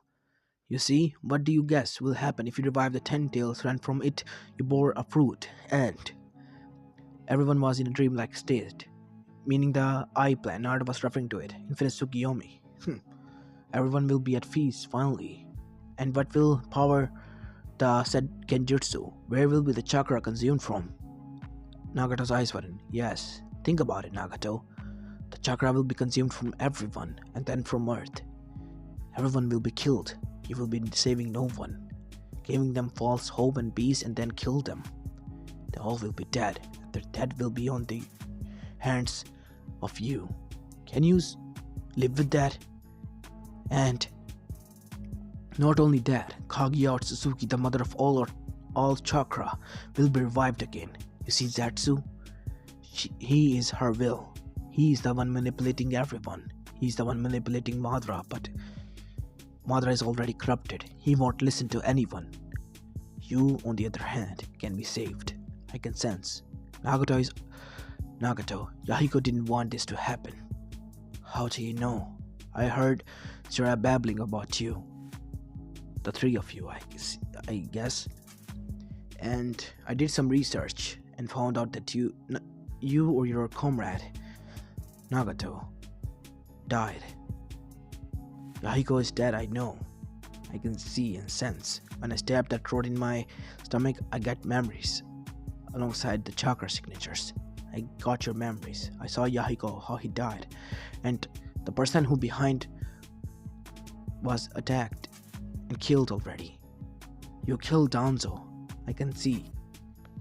You see, what do you guess will happen if you revive the 10 tails and from it you bore a fruit? And everyone was in a dreamlike state, meaning the eye plan. Naruto was referring to it, Infinite Tsukiyomi. Everyone will be at peace finally. And what will power the said Genjutsu? Where will be the chakra consumed from? Nagato's eyes widened. Yes, think about it, Nagato. The chakra will be consumed from everyone, and then from Earth. Everyone will be killed. You will be saving no one, giving them false hope and peace, and then kill them. They all will be dead. Their death will be on the hands of you. Can you live with that? And not only that, Kaguya Otsutsuki, the mother of all chakra, will be revived again. You see Zatsu? He is her will. He is the one manipulating everyone. He's the one manipulating Madara, but Madara is already corrupted. He won't listen to anyone. You, on the other hand, can be saved. I can sense. Nagato, Yahiko didn't want this to happen. How do you know? I heard Jiraiya babbling about you. The three of you, I guess. And I did some research and found out that you or your comrade, Nagato, died. Yahiko is dead, I know. I can see and sense. When I stabbed that throat in my stomach, I got memories. Alongside the chakra signatures, I got your memories. I saw Yahiko, how he died. And the person who behind was attacked and killed already. You killed Danzo. I can see.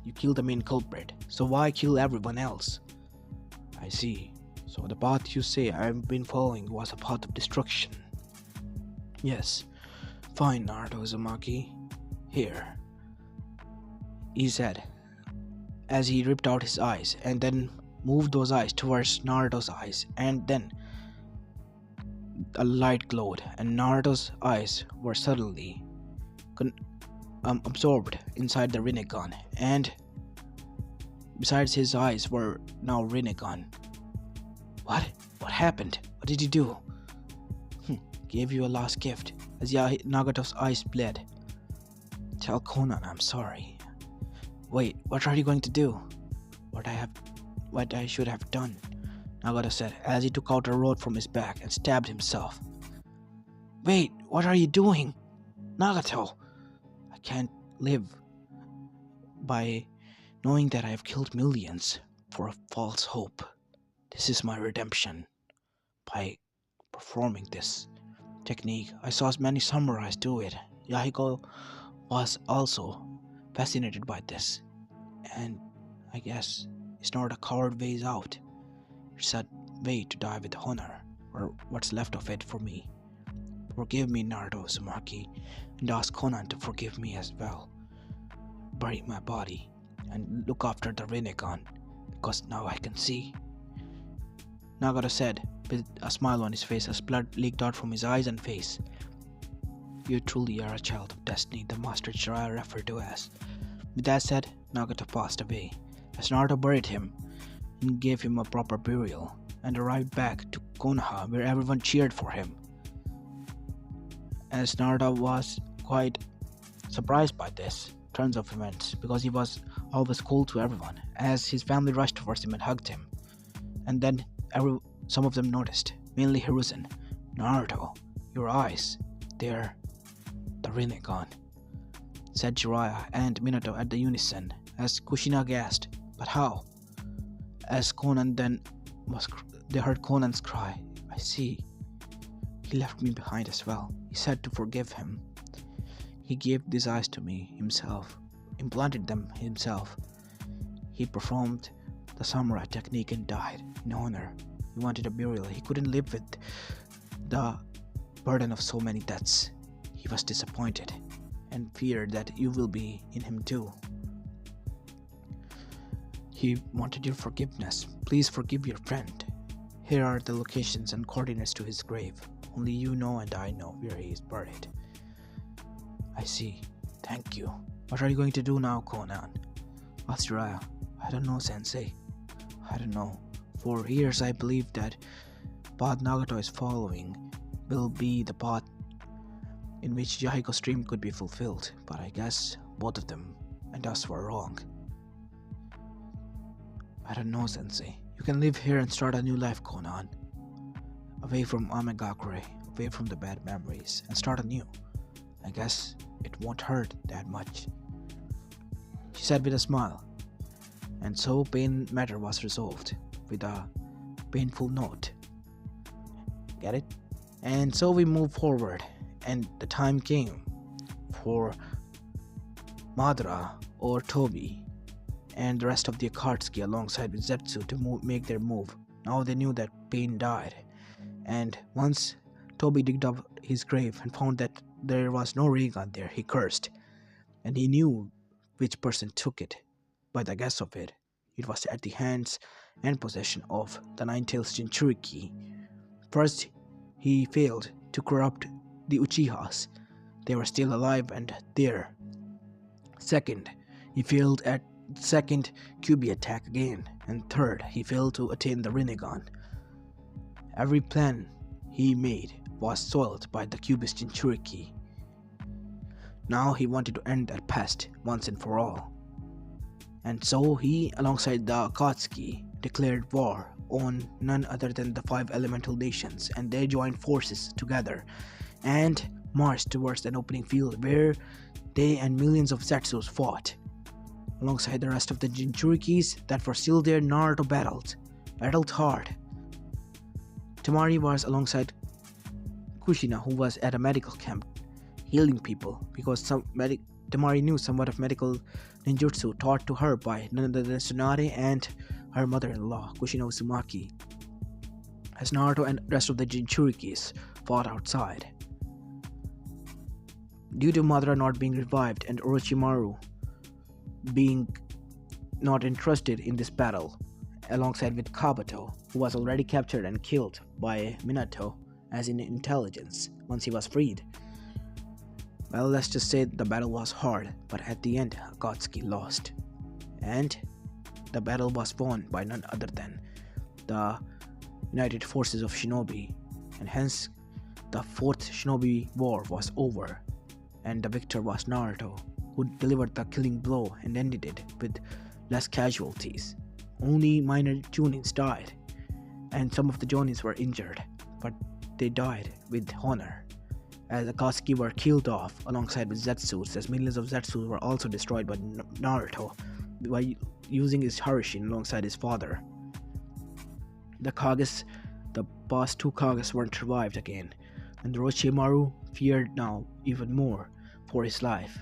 You killed the main culprit. So why kill everyone else? I see. So the path you say I've been following was a path of destruction. Yes. Fine, Naruto Uzumaki. Here. He said, as he ripped out his eyes and then moved those eyes towards Naruto's eyes, and then a light glowed and Naruto's eyes were suddenly absorbed inside the Rinnegan, and besides his eyes were now Rinnegan. What happened? What did you do? Gave you a last gift. As Nagato's eyes bled. Tell Konan I'm sorry. Wait, what are you going to do? What I should have done, Nagato said as he took out a rod from his back and stabbed himself. Wait, what are you doing? Nagato! I can't live by knowing that I have killed millions for a false hope. This is my redemption. By performing this technique, I saw many samurais do it. Yahiko was also fascinated by this, and I guess it's not a coward ways out. It's a way to die with honor, or what's left of it for me. Forgive me, Naruto Uzumaki, and ask Konan to forgive me as well. Bury my body and look after the Rinnegan, because now I can see. Nagato said, with a smile on his face as blood leaked out from his eyes and face. You truly are a child of destiny, the Master Jiraiya referred to as. With that said, Nagato passed away, as Naruto buried him and gave him a proper burial, and arrived back to Konoha where everyone cheered for him. As Naruto was quite surprised by this turns of events because he was always cool to everyone, as his family rushed towards him and hugged him. And then some of them noticed, mainly Hiruzen. "Naruto, your eyes, they're the Rinnegan," said Jiraiya and Minato at the unison, as Kushina asked, "But how?" As they heard Conan's cry, "I see. He left me behind as well. He said to forgive him. He gave these eyes to me himself, implanted them himself. He performed the samurai technique and died in honor. He wanted a burial. He couldn't live with the burden of so many deaths. He was disappointed and feared that you will be in him too. He wanted your forgiveness. Please forgive your friend. Here are the locations and coordinates to his grave. Only you know and I know where he is buried." "I see. Thank you. What are you going to do now, Conan?" asked Jiraiya. "I don't know, Sensei. I don't know. For years I believed that path Nagato is following will be the path in which Yahiko's dream could be fulfilled, but I guess both of them and us were wrong." "I don't know, Sensei. You can live here and start a new life, Conan. Away from Amegakure, away from the bad memories, and start anew. I guess it won't hurt that much," she said with a smile. And so pain matter was resolved with a painful note. Get it? And so we move forward, and the time came for Madara or Tobi and the rest of the Akatsuki alongside with Zetsu to make their move. Now they knew that Pain died, and once Tobi digged up his grave and found that there was no Rinnegan there, he cursed, and he knew which person took it. By the guess of it, it was at the hands and possession of the Nine-Tailed Jinchuriki. First, he failed to corrupt the Uchihas. They were still alive and there. Second, he failed at the second Kyuubi attack again. And third, he failed to attain the Rinnegan. Every plan he made was soiled by the Kyuubi's Jinchuriki. Now he wanted to end that pest once and for all. And so he, alongside the Akatsuki, declared war on none other than the 5 elemental nations, and they joined forces together and marched towards an opening field where they and millions of Zetsus fought. Alongside the rest of the Jinchurikis that were still there, Naruto battled hard. Temari was alongside Kushina, who was at a medical camp healing people because Temari knew somewhat of medical ninjutsu taught to her by none other than Tsunade and her mother-in-law, Kushina Uzumaki, as Naruto and the rest of the Jinchurikis fought outside. Due to Madara not being revived and Orochimaru being not interested in this battle, alongside with Kabuto, who was already captured and killed by Minato as in intelligence once he was freed. Well, let's just say the battle was hard, but at the end, Akatsuki lost. And the battle was won by none other than the United Forces of Shinobi, and hence the 4th Shinobi War was over, and the victor was Naruto, who delivered the killing blow and ended it with less casualties. Only minor Chunins died, and some of the Jonins were injured, but they died with honor, as Akatsuki were killed off alongside with Zetsus, as millions of Zetsus were also destroyed by Naruto by using his Harishin alongside his father. The past 2 Kages weren't revived again, and Orochimaru feared now even more for his life.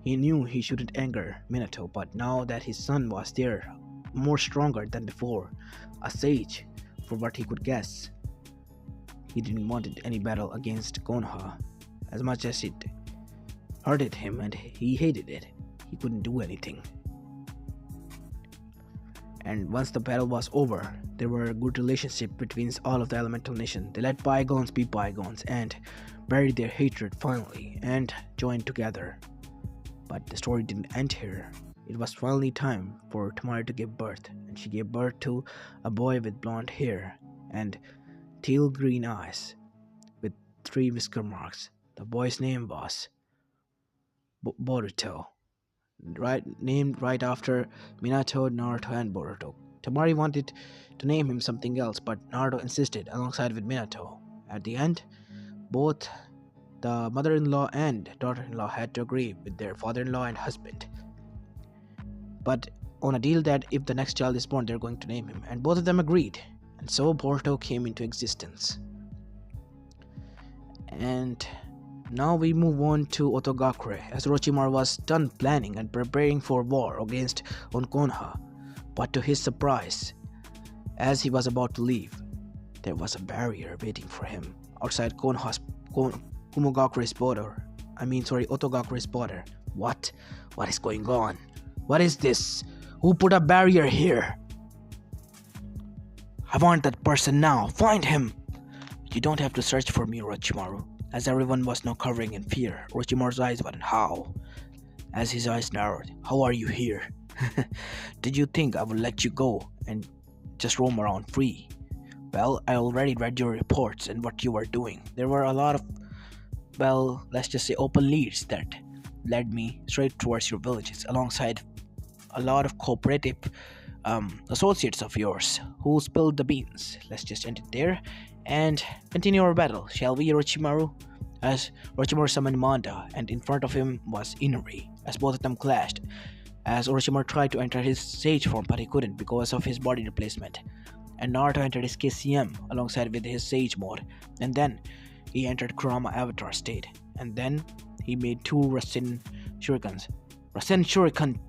He knew he shouldn't anger Minato, but now that his son was there, more stronger than before, a sage for what he could guess, he didn't want any battle against Konoha. As much as it hurted him and he hated it, he couldn't do anything. And once the battle was over, there were a good relationship between all of the elemental nations. They let bygones be bygones and buried their hatred finally and joined together. But the story didn't end here. It was finally time for Tamari to give birth, and she gave birth to a boy with blonde hair and teal green eyes with three whisker marks. The boy's name was Boruto, named right after Minato, Naruto, and Boruto. Tamari wanted to name him something else, but Naruto insisted alongside with Minato. At the end, both the mother-in-law and daughter-in-law had to agree with their father-in-law and husband, but on a deal that if the next child is born, they're going to name him, and both of them agreed. And so Boruto came into existence. And now we move on to Otogakure, as Orochimaru was done planning and preparing for war against Konoha. But to his surprise, as he was about to leave, there was a barrier waiting for him outside Otogakure's border. What? What is going on? What is this? Who put a barrier here? I want that person now. Find him! You don't have to search for me, Orochimaru. As everyone was now covering in fear, Orochimaru's eyes went, how? As his eyes narrowed, how are you here? Did you think I would let you go and just roam around free? Well, I already read your reports and what you were doing. There were a lot of, let's just say open leads that led me straight towards your villages, alongside a lot of cooperative associates of yours who spilled the beans. Let's just end it there and continue our battle, shall we, Orochimaru? As Orochimaru summoned Manda, and in front of him was Inuri, as both of them clashed. As Orochimaru tried to enter his sage form, but he couldn't because of his body replacement. And Naruto entered his KCM alongside with his sage mode, and then he entered Kurama avatar state, and then he made two Rasen Shuriken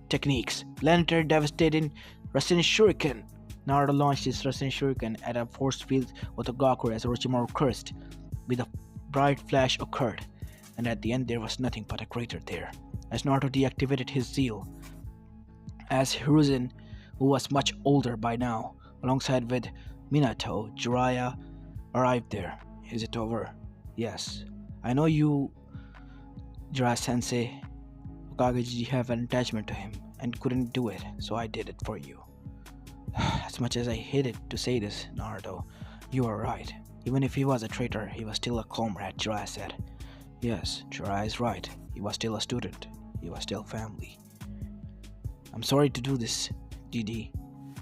techniques. Planetary devastating Rasen Shuriken. Naruto launched his Rasen Shuriken at a force field Otogakure as Orochimaru cursed. With a bright flash occurred, and at the end there was nothing but a crater there. As Naruto deactivated his zeal, as Hiruzen, who was much older by now, alongside with Minato, Jiraiya arrived there. Is it over? Yes. I know you, Jiraiya-sensei. Hokage have an attachment to him and couldn't do it, so I did it for you. As much as I hated to say this, Naruto, you are right. Even if he was a traitor, he was still a comrade, Jiraiya said. Yes, Jiraiya is right. He was still a student. He was still family. I'm sorry to do this, GD.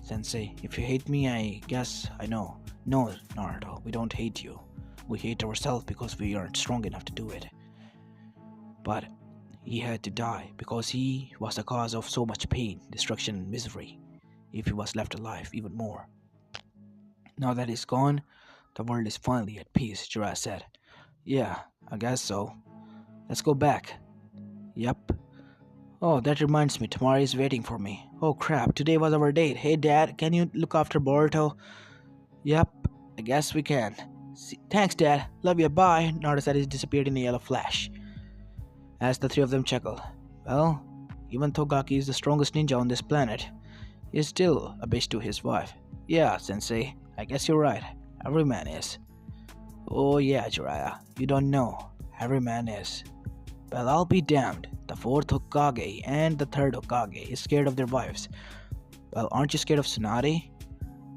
Sensei, if you hate me, I guess I know. No, Naruto, we don't hate you. We hate ourselves because we aren't strong enough to do it. But he had to die because he was the cause of so much pain, destruction, and misery. If he was left alive, even more. Now that he's gone, the world is finally at peace, Jiraiya said. Yeah, I guess so. Let's go back. Yep. Oh, that reminds me, Tamari is waiting for me. Oh crap, today was our date. Hey Dad, can you look after Boruto? Yep, I guess we can. Thanks Dad, love you, bye. Naruto said he disappeared in a yellow flash. As the three of them chuckled. Well, even though Gaki is the strongest ninja on this planet, he is still a bitch to his wife. Yeah, Sensei, I guess you're right. Every man is. Oh yeah, Jiraiya, you don't know. Every man is. Well, I'll be damned. The fourth Hokage and the third Hokage is scared of their wives. Well, aren't you scared of Tsunade?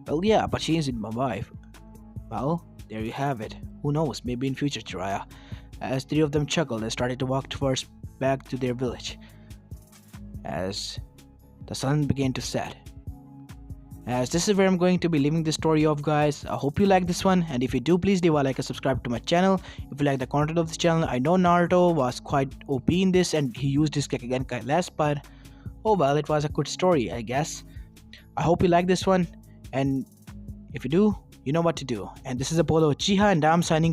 Well, yeah, but she isn't my wife. Well, there you have it. Who knows, maybe in future, Jiraiya. As three of them chuckled and started to walk towards back to their village. As the sun began to set. As this is where I'm going to be leaving this story off, guys. I hope you like this one, and if you do, please leave a like and subscribe to my channel. If you like the content of this channel, I know Naruto was quite OP in this and he used his Gekigenkai less, but oh well, it was a good story, I guess. I hope you like this one, and if you do, you know what to do. And this is Apollo Uchiha, and I'm signing off.